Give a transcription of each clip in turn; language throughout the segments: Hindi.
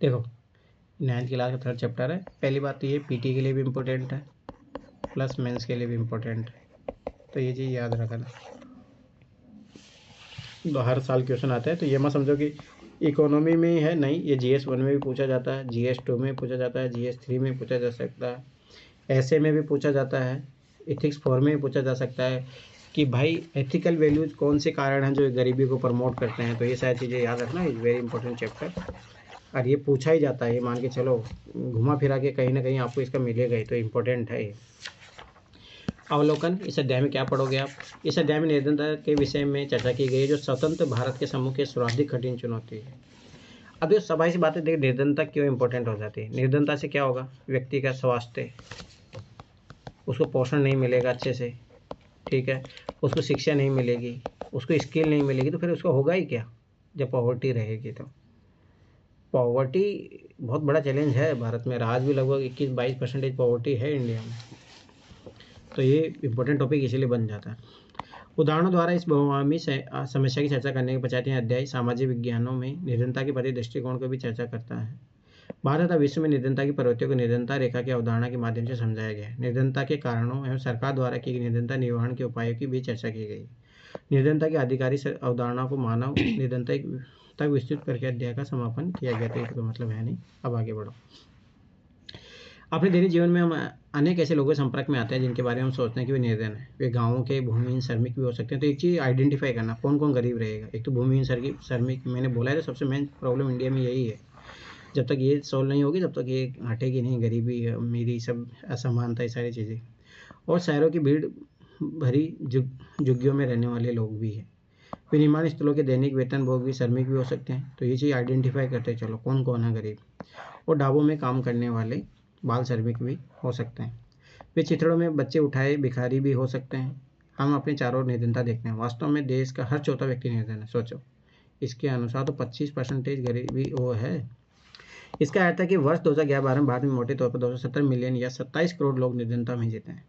देखो 9th क्लास का 3rd चैप्टर है। पहली बात तो ये पीटी के लिए भी इम्पोर्टेंट है प्लस मेंस के लिए भी इम्पोर्टेंट है, तो ये चीज़ याद रखना। तो हर साल क्वेश्चन आता है, तो ये मत समझो कि इकोनॉमी में ही है, नहीं, ये GS1 में भी पूछा जाता है, GS2 में पूछा जाता है, GS3 में पूछा जा सकता है, ऐसे में भी पूछा जाता है, इथिक्स 4 में भी पूछा जा सकता है कि भाई एथिकल वैल्यूज कौन से कारण हैं जो गरीबी को प्रमोट करते हैं। तो ये सारी चीज़ें याद रखना, इज़ वेरी इंपॉर्टेंट चैप्टर, और ये पूछा ही जाता है, ये मान के चलो, घुमा फिरा के कहीं ना कहीं आपको इसका मिलेगा ही, तो इम्पोर्टेंट है ये। अवलोकन, इस अध्याय में क्या पढ़ोगे आप? इस अध्याय में निर्धनता के विषय में चर्चा की गई है, जो स्वतंत्र भारत के सम्मुख की सर्वाधिक कठिन चुनौती है। अब ये सभा सी बातें देखिए, निर्धनता क्यों इंपॉर्टेंट हो जाती है। निर्धनता से क्या होगा? व्यक्ति का स्वास्थ्य, उसको पोषण नहीं मिलेगा अच्छे से, ठीक है, उसको शिक्षा नहीं मिलेगी, उसको स्किल नहीं मिलेगी, तो फिर उसको होगा ही क्या जब पॉवर्टी रहेगी। तो पॉवर्टी बहुत बड़ा चैलेंज है भारत में, आज भी लगभग 21-22% पॉवर्टी है इंडिया में, तो ये इम्पोर्टेंट टॉपिक इसीलिए बन जाता है। उदाहरणों द्वारा इस बहुआयामी समस्या की चर्चा करने के पश्चात यह अध्याय सामाजिक विज्ञानों में निर्धनता के प्रति दृष्टिकोण को भी चर्चा करता है। भारत तथा विश्व में निर्धनता की प्रवृत्तियों को निर्धनता रेखा की अवधारणा के माध्यम से समझाया गया है। निर्धनता के कारणों एवं सरकार द्वारा की गई निर्धनता निवारण के उपायों की भी चर्चा की गई। निर्धनता की आधिकारिक अवधारणा को मानव निर्धनता तक विस्तृत करके अध्याय का समापन किया गया। तो इसका मतलब है नहीं। अब आगे बढ़ो। अपने दैनिक जीवन में हम अनेक ऐसे लोगों के संपर्क में आते हैं जिनके बारे में हम सोचते हैं कि वे निर्धन है। वे गाँवों के भूमिहीन श्रमिक भी हो सकते हैं। तो एक चीज़ आइडेंटिफाई करना, कौन कौन गरीब रहेगा। एक तो भूमिहीन श्रमिक मैंने बोला है, तो सबसे मेन प्रॉब्लम इंडिया में यही है। जब तक ये सॉल्व नहीं होगी तब तक ये हटेगी नहीं, गरीबी, अमीरी, सब असमानता, ये सारी चीज़ें। और शहरों की भीड़ भरी झुग्गियों में रहने वाले लोग भी हैं। विनिर्माण स्थलों के दैनिक वेतन भोग भी श्रमिक भी हो सकते हैं। तो ये चीज़ आइडेंटिफाई करते हैं, चलो कौन कौन है गरीब। और ढाबों में काम करने वाले बाल श्रमिक भी हो सकते हैं। वे चिथड़ों में बच्चे उठाए भिखारी भी हो सकते हैं। हम अपने चारों ओर निर्धनता देखते हैं। वास्तव में देश का हर चौथा व्यक्ति निर्धन है। सोचो, इसके अनुसार तो 25% गरीबी वो है। इसका अर्थ है कि वर्ष 2011 में भारत में मोटे तौर पर 270 मिलियन या 27 करोड़ लोग निर्धनता में जीते हैं।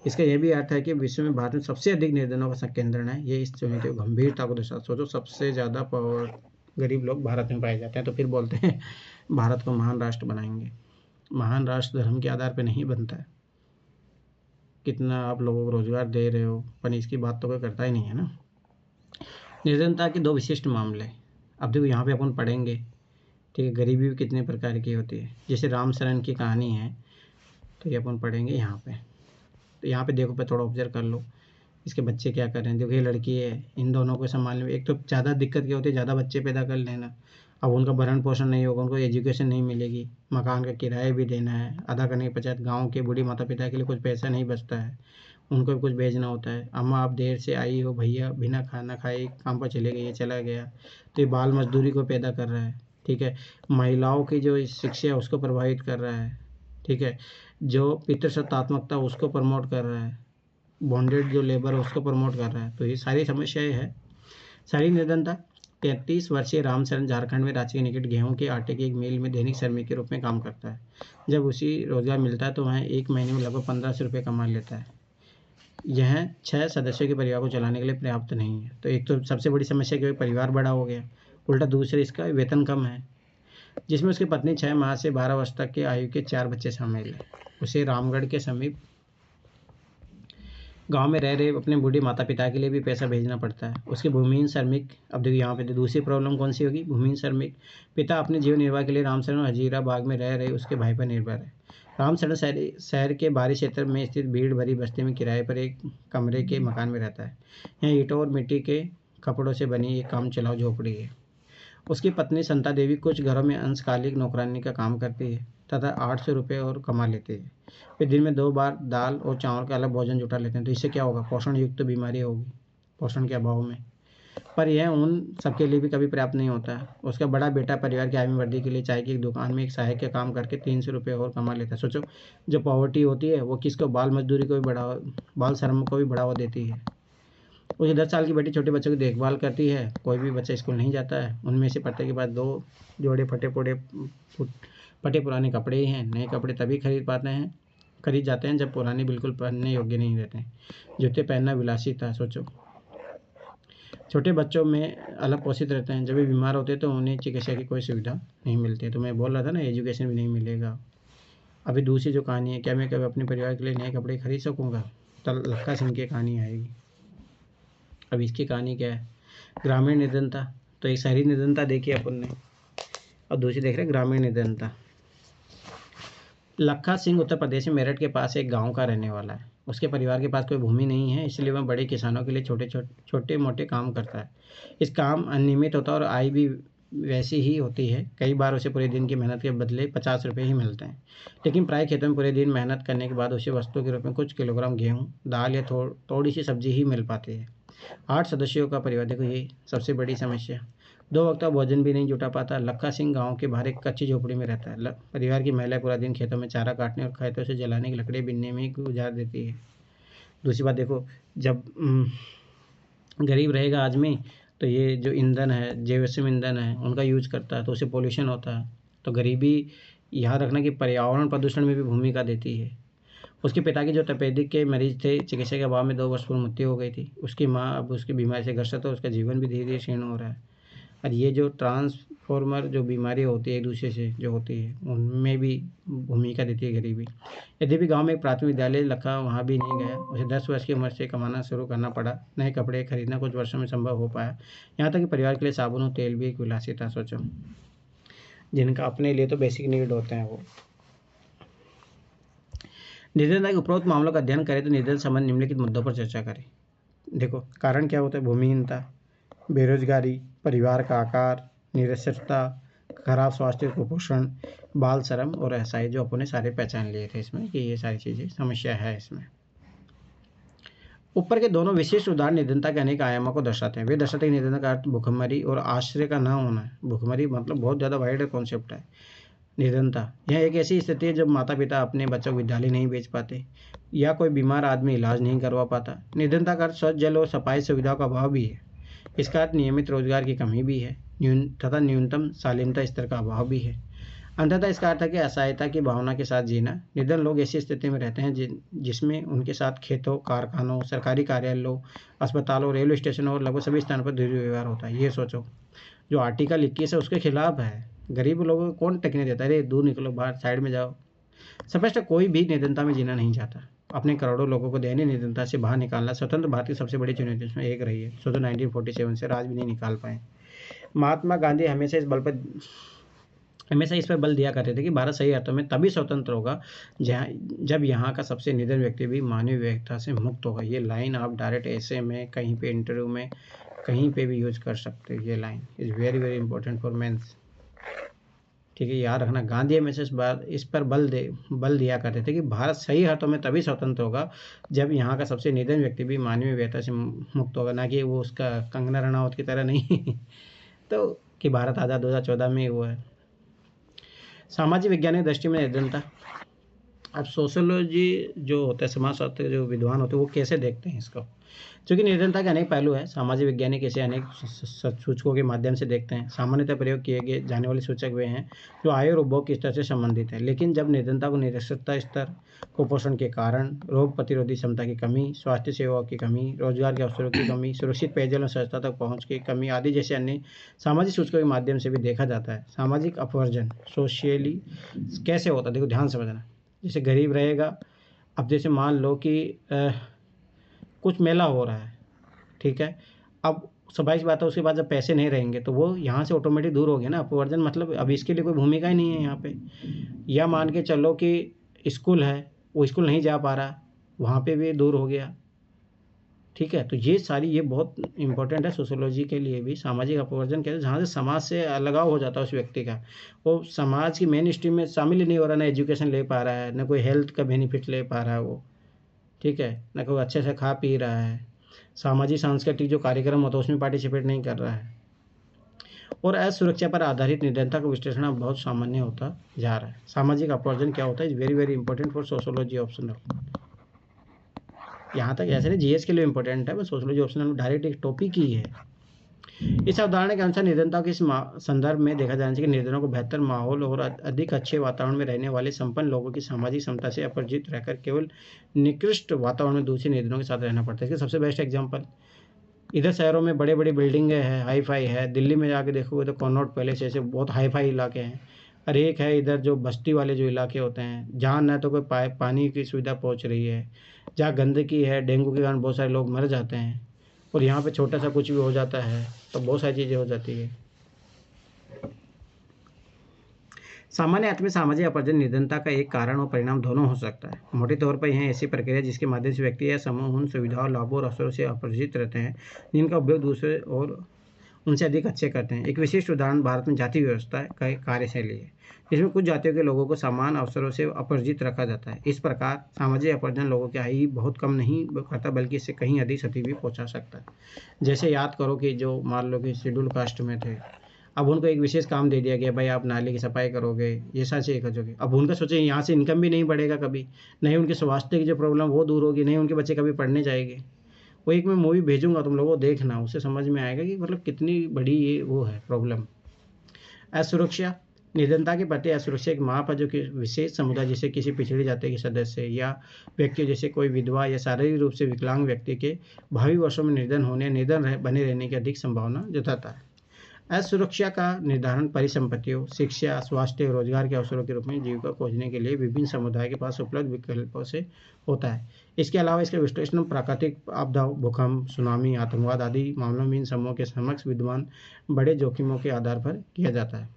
इसका यह भी अर्थ है कि विश्व में भारत में सबसे अधिक निर्धनों का केंद्र है। ये इस चुनौती को गंभीरता को दर्शाता। सोचो, सबसे ज़्यादा गरीब लोग भारत में पाए जाते हैं। तो फिर बोलते हैं भारत को महान राष्ट्र बनाएंगे। महान राष्ट्र धर्म के आधार पर नहीं बनता है। कितना आप लोगों को रोजगार दे रहे हो, पर इसकी बात तो कोई करता ही नहीं है ना। निर्धनता के दो विशिष्ट मामले अब देखो यहाँ पे अपन पढ़ेंगे, ठीक है। गरीबी भी कितने प्रकार की होती है। जैसे राम शरण की कहानी है, तो ये अपन पढ़ेंगे यहाँ पे। तो यहाँ पे देखो, पे थोड़ा ऑब्जर्व कर लो, इसके बच्चे क्या कर रहे हैं। देखो ये लड़की है, इन दोनों को संभालने में एक तो ज़्यादा दिक्कत क्या होती है, ज़्यादा बच्चे पैदा कर लेना। अब उनका भरण पोषण नहीं होगा, उनको एजुकेशन नहीं मिलेगी, मकान का किराया भी देना है, अदा करने के पश्चात गाँव के बूढ़े माता पिता के लिए कुछ पैसा नहीं बचता है, उनको भी कुछ भेजना होता है। अम्मा आप देर से आई हो, भैया बिना खाना खाए काम पर चले गए, ये चला गया। तो ये बाल मजदूरी को पैदा कर रहा है, ठीक है। महिलाओं की जो शिक्षा है उसको प्रभावित कर रहा है, ठीक है। जो पितृसत्तात्मकता उसको प्रमोट कर रहा है, बॉन्डेड जो लेबर है उसको प्रमोट कर रहा है। तो ये सारी समस्याएं है। शारीरिक निर्धनता, 33 वर्षीय रामचरण झारखंड में रांची के निकट गेहूं के आटे की एक मिल में दैनिक श्रमिक के रूप में काम करता है। जब उसी रोजगार मिलता है तो वह एक महीने में लगभग 1500 रुपये कमा लेता है। यह 6 सदस्यों के परिवार को चलाने के लिए पर्याप्त नहीं है। तो एक तो सबसे बड़ी समस्या कि परिवार बड़ा हो गया, उल्टा दूसरे इसका वेतन कम है, जिसमें उसकी पत्नी 6 माह से 12 वर्ष तक के आयु के 4 बच्चे शामिल हैं। उसे रामगढ़ के समीप गांव में रह रहे अपने बूढ़े माता पिता के लिए भी पैसा भेजना पड़ता है। उसके भूमिहीन श्रमिक, अब देखिए यहाँ पे तो दूसरी प्रॉब्लम कौन सी होगी, भूमिहीन श्रमिक। पिता अपने जीवन निर्वाह के लिए रामशरण हजीरा बाग में रह रहे उसके भाई पर निर्भर है। रामशरण शहर के बाहरी क्षेत्र में स्थित भीड़ भरी बस्ती में किराए पर एक कमरे के मकान में रहता है। यहाँ ईंटों और मिट्टी के कपड़ों से बनी एक काम चलाओ झोपड़ी है। उसकी पत्नी संता देवी कुछ घरों में अंशकालिक नौकरानी का काम करती है तथा 800 रुपये और कमा लेती है। वे दिन में 2 बार दाल और चावल का अलग भोजन जुटा लेते हैं। तो इससे क्या होगा, पोषण युक्त बीमारी होगी पोषण के अभाव में। पर यह उन सबके लिए भी कभी पर्याप्त नहीं होता है। उसका बड़ा बेटा परिवार की आय में वृद्धि के लिए चाय की एक दुकान में एक सहायक का काम करके 300 रुपये और कमा लेता है। सोचो, जो पॉवर्टी होती है वो किसको, बाल मजदूरी को भी बढ़ावा, बाल श्रम को भी बढ़ावा देती है। उसकी 10 साल की बेटी छोटे बच्चों की देखभाल करती है। कोई भी बच्चा स्कूल नहीं जाता है, उनमें से प्रत्येक के पास 2 जोड़े फटे पुराने कपड़े ही हैं। नए कपड़े तभी खरीद जाते हैं जब पुराने बिल्कुल पहनने योग्य नहीं रहते हैं। जूते पहनना विलासिता। सोचो, छोटे बच्चों में अलग पोषित रहते हैं, जब भी बीमार होते हैं तो उन्हें चिकित्सा की कोई सुविधा नहीं मिलती है। तो मैं बोल रहा था ना, एजुकेशन भी नहीं मिलेगा। अभी दूसरी जो कहानी है, क्या मैं कभी अपने परिवार के लिए नए कपड़े खरीद सकूँगा, तो लक्का सिंह की कहानी आएगी। अब इसकी कहानी क्या है, ग्रामीण निर्धनता। तो एक शहरी निर्धनता देखी अपन ने, और दूसरी देख रहे हैं ग्रामीण निर्धनता। लक्का सिंह उत्तर प्रदेश में मेरठ के पास एक गांव का रहने वाला है। उसके परिवार के पास कोई भूमि नहीं है, इसलिए वह बड़े किसानों के लिए छोटे मोटे काम करता है। इस काम अनियमित होता है और आय भी वैसी ही होती है। कई बार उसे पूरे दिन की मेहनत के बदले 50 रुपये ही मिलते हैं, लेकिन प्राय खेतों में पूरे दिन मेहनत करने के बाद उसे वस्तु के रूप में कुछ किलोग्राम गेहूँ, दाल या थोड़ी सी सब्जी ही मिल पाती है। 8 सदस्यों का परिवार, देखो ये सबसे बड़ी समस्या। 2 वक्त का भोजन भी नहीं जुटा पाता। लक्का सिंह गांव के बाहर एक कच्ची झोपड़ी में रहता है। परिवार की महिला पूरा दिन खेतों में चारा काटने और खेतों से जलाने की लकड़ी बीनने में ही गुजार देती है। दूसरी बात देखो, जब गरीब रहेगा आदमी, तो ये जो ईंधन है, जीवाश्म ईंधन है, उनका यूज करता है, तो उससे पोल्यूशन होता है। तो गरीबी याद रखना कि पर्यावरण प्रदूषण में भी भूमिका देती है। उसके पिता की जो तपेदिक के मरीज थे, चिकित्सा के अभाव में 2 वर्ष पूर्व मृत्यु हो गई थी। उसकी माँ अब उसकी बीमारी से ग्रस्त है, उसका जीवन भी धीरे धीरे क्षीण हो रहा है। और ये जो ट्रांसफॉर्मर जो बीमारी होती है एक दूसरे से जो होती है, उनमें भी भूमिका देती है गरीबी। यदि भी गांव में एक प्राथमिक विद्यालय, लखा वहाँ भी नहीं गया। उसे 10 वर्ष की उम्र से कमाना शुरू करना पड़ा। नए कपड़े खरीदना कुछ वर्षों में संभव हो पाया। यहाँ तक कि परिवार के लिए साबुन और तेल भी एक विलासिता। सोचो, जिनका अपने लिए तो बेसिक नीड होते हैं वो। निर्धनता के उपरोक्त मामलों का अध्ययन करें तो निर्धन संबंध निम्नलिखित मुद्दों पर चर्चा करें। देखो, कारण क्या होता है, भूमिहीनता, बेरोजगारी, परिवार का आकार, निरक्षरता, खराब स्वास्थ्य, कुपोषण, बाल श्रम और असहाय, जो अपन ने सारे पहचान लिए थे इसमें कि ये सारी चीज़ें समस्या है इसमें। ऊपर के दोनों विशिष्ट उदाहरण निर्धनता के अनेक आयामों को दर्शाते हैं। वे दर्शाते हैं कि निर्धनता का अर्थ भूखमरी और आश्रय का न होना है। भूखमरी मतलब बहुत ज़्यादा वाइड कॉन्सेप्ट है। निर्धनता यह एक ऐसी स्थिति है जब माता पिता अपने बच्चों को विद्यालय नहीं भेज पाते या कोई बीमार आदमी इलाज नहीं करवा पाता। निर्धनता का अर्थ स्वच्छ जल और सफाई सुविधाओं का अभाव भी है। इसका अर्थ नियमित रोजगार की कमी भी है तथा न्यूनतम शालीनता स्तर का अभाव भी है। अंततः इसका अर्थ है कि असहायता की भावना के साथ जीना। निर्धन लोग ऐसी स्थिति में रहते हैं जिसमें उनके साथ खेतों, कारखानों, सरकारी कार्यालयों, अस्पतालों, रेलवे स्टेशनों और लगभग सभी स्थानों पर दुर्व्यवहार होता है। ये सोचो, जो आर्टिकल 21 है उसके खिलाफ है। गरीब लोगों को कौन टिकने देता है, अरे दूर निकलो, बाहर साइड में जाओ। स्पष्ट कोई भी निर्धनता में जीना नहीं चाहता। अपने करोड़ों लोगों को दयनीय निर्धनता से बाहर निकालना स्वतंत्र भारत की सबसे बड़ी चुनौतियों में एक रही है। सोचो 1947 से आज भी नहीं निकाल पाए। महात्मा गांधी हमेशा इस पर बल दिया करते थे कि भारत सही अर्थों में तभी स्वतंत्र होगा जब यहाँ का सबसे निर्धन व्यक्ति भी मानवीय व्यवस्था से मुक्त होगा। ये लाइन आप डायरेक्ट ऐसे में, कहीं पे इंटरव्यू में, कहीं पे भी यूज कर सकते हैं। ये line is very very important for mains. ठीक है, याद रखना, गांधी हमेशा इस पर बल दिया करते थे कि भारत सही अर्थों में तभी स्वतंत्र होगा जब यहाँ का सबसे निर्धन व्यक्ति भी मानवीय व्यवस्था से मुक्त होगा, ना कि वो उसका कंगना रनावत की तरह नहीं तो कि भारत आज़ाद 2014 में हुआ है। सामाजिक वैज्ञानिक दृष्टि में निर्धनता, अब सोशोलॉजी जो होता है, समाजशास्त्र जो विद्वान होते हैं वो कैसे देखते हैं इसको, क्योंकि निर्धनता के अनेक पहलू हैं। सामाजिक वैज्ञानिक इसे अनेक सूचकों के माध्यम से देखते हैं। सामान्यतः प्रयोग किए गए जाने वाले सूचक वे हैं जो आय और उपभोग के स्तर से संबंधित है। लेकिन जब निर्धनता को निरक्षरता स्तर, कुपोषण के कारण, रोग प्रतिरोधी क्षमता की कमी, स्वास्थ्य सेवाओं की कमी, रोजगार के अवसरों की कमी, सुरक्षित पेयजल और स्वच्छता तक पहुँच की कमी आदि जैसे अन्य सामाजिक सूचकों के माध्यम से भी देखा जाता है। सामाजिक अपवर्जन सोशियली कैसे होता है, देखो ध्यान समझना। जैसे गरीब रहेगा, अब जैसे मान लो कि कुछ मेला हो रहा है, ठीक है, अब स्वाभाविक बात है उसके बाद जब पैसे नहीं रहेंगे तो वो यहाँ से ऑटोमेटिक दूर हो गया ना। अपवर्जन मतलब अब इसके लिए कोई भूमिका ही नहीं है यहाँ पे। या मान के चलो कि स्कूल है, वो स्कूल नहीं जा पा रहा, वहाँ पे भी दूर हो गया। ठीक है, तो ये बहुत इंपॉर्टेंट है सोशोलॉजी के लिए भी। सामाजिक अपवर्जन कहते हैं जहाँ से समाज से अलगाव हो जाता है उस व्यक्ति का, वो समाज की मेन स्ट्रीम में शामिल ही नहीं हो रहा, ना एजुकेशन ले पा रहा है, ना कोई हेल्थ का बेनिफिट ले पा रहा है वो, ठीक है, ना कोई अच्छे से खा पी रहा है, सामाजिक सांस्कृतिक जो कार्यक्रम होता है उसमें पार्टिसिपेट नहीं कर रहा है। और असुरक्षा पर आधारित निर्धनता का विश्लेषण अब बहुत सामान्य होता जा रहा है। सामाजिक अपवर्जन क्या होता है, is very very important for sociology optional. यहाँ तक ऐसे नहीं जीएस के लिए इंपॉर्टेंट है, बस सोशोलॉजी ऑप्शनल में डायरेक्ट एक टॉपिक ही है। इस अवधारणा के अनुसार निर्धनता के इस संदर्भ में देखा जाना चाहिए कि निर्धनों को बेहतर माहौल और अधिक अच्छे वातावरण में रहने वाले संपन्न लोगों की सामाजिक क्षमता से अपरिचित रहकर केवल निकृष्ट वातावरण में दूसरे निर्धनों के साथ रहना पड़ता है। इसका सबसे बेस्ट एग्जाम्पल इधर शहरों में बड़े बड़ी बिल्डिंगें हैं, हाई फाई है। दिल्ली में जाके देखोगे तो कॉनॉट पैलेस ऐसे बहुत हाई फाई इलाके हैं। और एक है इधर जो बस्ती वाले जो इलाके होते हैं, जहाँ न तो कोई पानी की सुविधा पहुँच रही है, जहाँ गंदगी है, डेंगू के कारण बहुत सारे लोग मर जाते हैं। और यहाँ पे छोटा सा कुछ भी हो जाता है तो बहुत सारी चीज़ें हो जाती है। सामान्य अर्थ में सामाजिक अपरजन निर्धनता का एक कारण और परिणाम दोनों हो सकता है। मोटे तौर पर यह ऐसी प्रक्रिया जिसके माध्यम से व्यक्ति या समूह उन सुविधाओं, लाभों और अवसरों से अपरिचित रहते हैं जिनका उपयोग दूसरे और उनसे अधिक अच्छे करते हैं। एक विशिष्ट उदाहरण भारत में जाति व्यवस्था का एक कार्यशैली है, जिसमें कुछ जातियों के लोगों को समान अवसरों से अपरिचित रखा जाता है। इस प्रकार सामाजिक अपरजन लोगों की आयु बहुत कम नहीं करता, बल्कि इससे कहीं अधिक क्षति भी पहुंचा सकता है। जैसे याद करो कि जो मान लो कि शेड्यूल कास्ट में थे, अब उनको एक विशेष काम दे दिया गया, भाई आप नाली की सफाई करोगे, ये सारी चीज़ें करोगे। अब उनका सोचे यहाँ से इनकम भी नहीं बढ़ेगा कभी, नहीं उनके स्वास्थ्य की जो प्रॉब्लम वो दूर होगी, नहीं उनके बच्चे कभी पढ़ने जाएंगे। वो एक मैं मूवी भेजूंगा तुम लोगों को देखना, उससे समझ में आएगा कि मतलब कितनी बड़ी ये वो है प्रॉब्लम। असुरक्षा निर्धनता के प्रति असुरक्षा एक माप है जो कि विशेष समुदाय जैसे किसी पिछड़ी जाति के सदस्य या व्यक्ति जैसे कोई विधवा या शारीरिक रूप से विकलांग व्यक्ति के भावी वर्षों में निर्धन होने बने रहने की अधिक संभावना जताता है। असुरक्षा का निर्धारण परिसंपत्तियों, शिक्षा, स्वास्थ्य और रोजगार के अवसरों के रूप में जीविका खोजने के लिए विभिन्न समुदाय के पास उपलब्ध विकल्पों से होता है। इसके अलावा इसका विश्लेषण प्राकृतिक आपदाओं, भूकंप, सुनामी, आतंकवाद आदि मामलों में इन समूहों के समक्ष विद्यमान बड़े जोखिमों के आधार पर किया जाता है।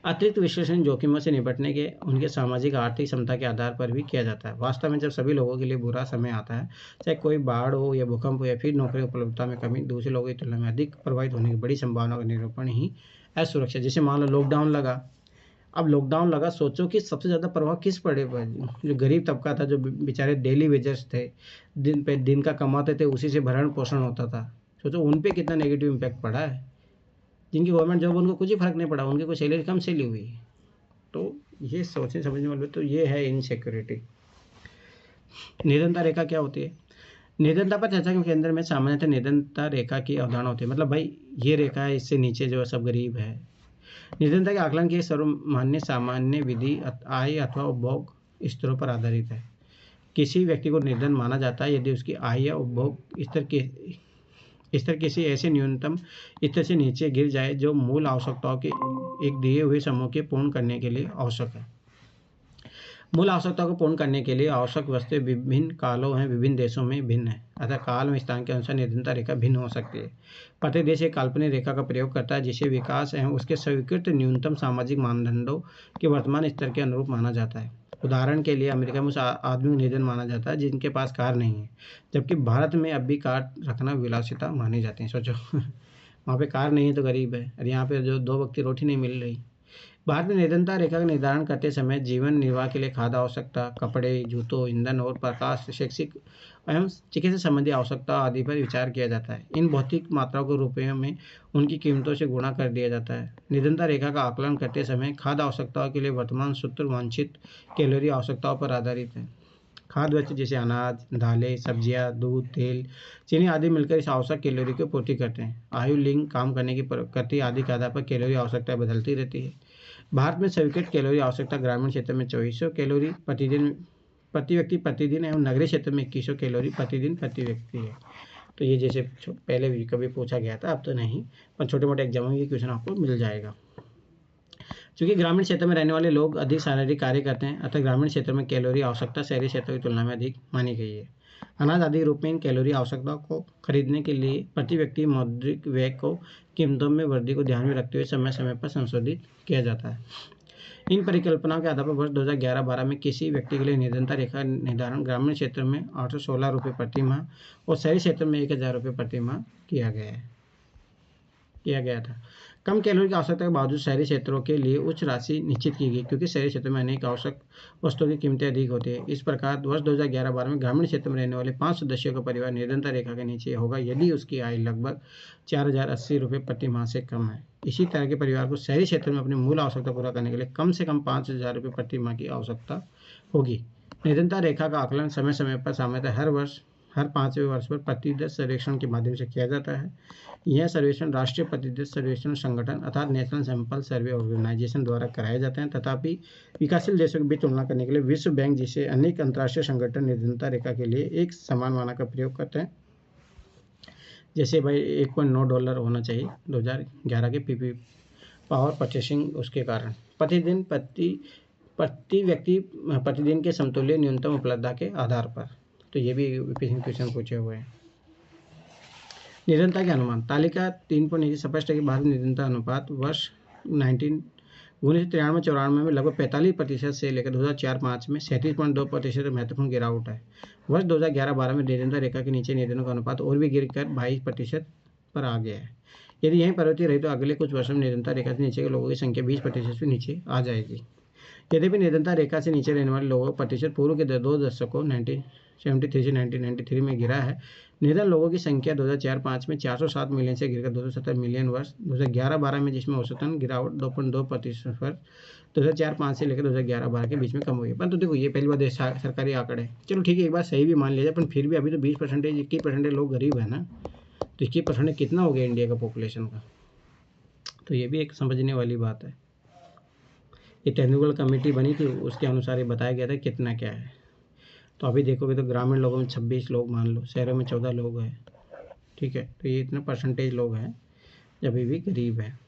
अतिरिक्त विश्लेषण जोखिमों से निपटने के उनके सामाजिक आर्थिक क्षमता के आधार पर भी किया जाता है। वास्तव में जब सभी लोगों के लिए बुरा समय आता है, चाहे कोई बाढ़ हो या भूकंप हो या फिर नौकरी उपलब्धता में कमी, दूसरे लोगों की तुलना में अधिक प्रभावित होने की बड़ी संभावना का निरूपण ही असुरक्षा। जैसे मान लो लॉकडाउन लगा, अब लॉकडाउन लगा, सोचो कि सबसे ज़्यादा प्रभाव किस पड़े पर, जो गरीब तबका था, जो बेचारे डेली वेजर्स थे, दिन पे दिन का कमाते थे, उसी से भरण पोषण होता था। सोचो उन पे कितना नेगेटिव इम्पैक्ट पड़ा है। जिनकी गवर्नमेंट जॉब उनको कुछ ही फर्क नहीं पड़ा, उनकी कोई सैलरी कम सैलरी हुई। तो ये सोचने समझने वाले, तो ये है इनसिक्योरिटी। निर्धनता रेखा क्या होती है? निर्धनता पर चर्चा के केंद्र में सामान्यतः निर्धनता रेखा की अवधारणा होती है। मतलब भाई ये रेखा है, इससे नीचे जो है सब गरीब है। निर्धनता के आकलन की सर्वमान्य सामान्य विधि आय अथवा उपभोग स्तरों पर आधारित है। किसी व्यक्ति को निर्धन माना जाता है यदि उसकी आय या उपभोग स्तर किसी ऐसे न्यूनतम स्तर से नीचे गिर जाए जो मूल आवश्यकताओं के एक दिए हुए समूह के पूर्ण करने के लिए आवश्यक है। मूल आवश्यकताओं को पूर्ण करने के लिए आवश्यक वस्तुएं विभिन्न कालों हैं, विभिन्न देशों में भिन्न है, अतः काल में स्थान के अनुसार निर्धनता रेखा भिन्न हो सकती है। प्रत्येक देश एक काल्पनिक रेखा का प्रयोग करता है जिसे विकास एवं उसके स्वीकृत न्यूनतम सामाजिक मानदंडों के वर्तमान स्तर के अनुरूप माना जाता है। उदाहरण के लिए अमेरिका में उस आदमी को निर्धन माना जाता है जिनके पास कार नहीं है, जबकि भारत में अब भी कार रखना विलासिता मानी जाती है। सोचो वहाँ पे कार नहीं है तो गरीब है, और यहाँ पे जो 2 वक्त की रोटी नहीं मिल रही। भारत में निर्धनता रेखा का निर्धारण करते समय जीवन निर्वाह के लिए खाद्य आवश्यकता, कपड़े, जूतों, ईंधन और प्रकाश, शैक्षिक एवं चिकित्सा संबंधी आवश्यकता आदि पर विचार किया जाता है। इन भौतिक मात्राओं को रुपयों में उनकी कीमतों से गुणा कर दिया जाता है। निर्धनता रेखा का आकलन करते समय खाद्य आवश्यकताओं के लिए वर्तमान सूत्र वांछित कैलोरी आवश्यकताओं पर आधारित है। खाद्य वस्तु जैसे अनाज, दालें, सब्जियां, दूध, तेल, चीनी आदि मिलकर इस आवश्यक कैलोरी की पूर्ति करते हैं। आयु, लिंग, काम करने की प्रकृति आदि के आधार पर कैलोरी आवश्यकता बदलती रहती है। भारत में स्वीकृत कैलोरी आवश्यकता ग्रामीण क्षेत्र में 2400 कैलोरी प्रतिदिन प्रति व्यक्ति प्रतिदिन एवं नगरीय क्षेत्र में 2100 कैलोरी प्रतिदिन प्रति व्यक्ति है। तो ये जैसे पहले भी कभी पूछा गया था, अब तो नहीं, पर छोटे मोटे एग्जामों की क्वेश्चन आपको मिल जाएगा। चूँकि ग्रामीण क्षेत्र में रहने वाले लोग अधिक शारीरिक कार्य करते हैं, अतः ग्रामीण क्षेत्र में कैलोरी आवश्यकता शहरी क्षेत्रों की तुलना में अधिक मानी गई है। अनाज आदि रूप में इन कैलोरी आवश्यकताओं को खरीदने के लिए प्रति व्यक्ति मौद्रिक व्यय को कीमतों में वृद्धि को ध्यान में रखते हुए समय समय पर संशोधित किया जाता है। इन परिकल्पनाओं के आधार पर वर्ष 2011-12 में किसी व्यक्ति के लिए निर्धनता रेखा निर्धारण ग्रामीण क्षेत्र में 816 रुपये प्रति माह और शहरी क्षेत्र में 1000 रुपये प्रति माह किया गया था। कम कैलोरी की आवश्यकता के बावजूद शहरी क्षेत्रों के लिए उच्च राशि निश्चित की गई, क्योंकि शहरी क्षेत्रों में अनेक आवश्यक वस्तुओं की कीमतें अधिक होती है। इस प्रकार वर्ष 2011-12 में ग्रामीण क्षेत्र में रहने वाले 5 सदस्यों का परिवार निर्धनता रेखा के नीचे होगा यदि उसकी आय लगभग 4080 रुपये प्रति माह से कम है। इसी तरह के परिवार को शहरी क्षेत्र में अपनी मूल आवश्यकता पूरा करने के लिए कम से कम 5000 रुपये प्रति माह की आवश्यकता होगी। निर्धनता रेखा का आकलन समय समय पर सामान्यतः हर 5वें वर्ष पर प्रतिदश सर्वेक्षण के माध्यम से किया जाता है। यह सर्वेक्षण राष्ट्रीय प्रतिदश सर्वेक्षण संगठन अर्थात नेशनल सैंपल सर्वे ऑर्गेनाइजेशन द्वारा कराए जाते हैं। तथापि विकासशील देशों के बीच तुलना करने के लिए विश्व बैंक जैसे अनेक अंतर्राष्ट्रीय संगठन निर्धनता रेखा के लिए एक समान मानक का प्रयोग करते हैं। जैसे भाई $1.9 होना चाहिए 2011 के पीपी पावर परचेसिंग उसके कारण प्रतिदिन प्रति व्यक्ति प्रतिदिन के समतुल्य न्यूनतम उपलब्धता के आधार पर। तो ये भी यूपीएससी क्वेश्चन पूछे हुए हैं। निरंतरता के अनुमान तालिका 3.1 स्पष्ट है कि भारत निरंतरता अनुपात वर्ष 1993-94 में लगभग 45% से लेकर 2004-05 में 37.2% महत्वपूर्ण गिरावट है। वर्ष 2011-12 में निरंतर रेखा के नीचे निर्धनों का अनुपात और भी गिरकर 22% पर आ गया है। यदि यही प्रवृत्ति रही तो अगले कुछ वर्षों में निरंतर रेखा से नीचे के लोगों की संख्या 20% से नीचे आ जाएगी। यद्यपि निरंतर रेखा से नीचे रहने वाले लोगों का प्रतिशत पूर्व के 2 दशकों 1973 से 1993 में गिरा है। निर्धन लोगों की संख्या 2004-05 में 407 मिलियन से गिरकर 270 मिलियन वर्ष 2011-12 में, जिसमें औसतन गिरावट 2.2% पर 2004-05 से लेकर 2011-12 के बीच में कम हुई है। परंतु देखो ये पहली बात सरकारी आंकड़े, चलो ठीक है एक बार सही भी मान लिया जाए, पर फिर भी अभी तो 20% 21% लोग गरीब है ना, तो 21% कितना हो गया इंडिया का पॉपुलेशन का, तो ये भी एक समझने वाली बात है। ये तेंदुलकर कमेटी बनी थी, उसके अनुसार ये बताया गया था कितना क्या है। तो अभी देखोगे तो ग्रामीण लोगों में 26 लोग मान लो, शहरों में 14 लोग हैं, ठीक है, तो ये इतना परसेंटेज लोग हैं अभी भी गरीब है।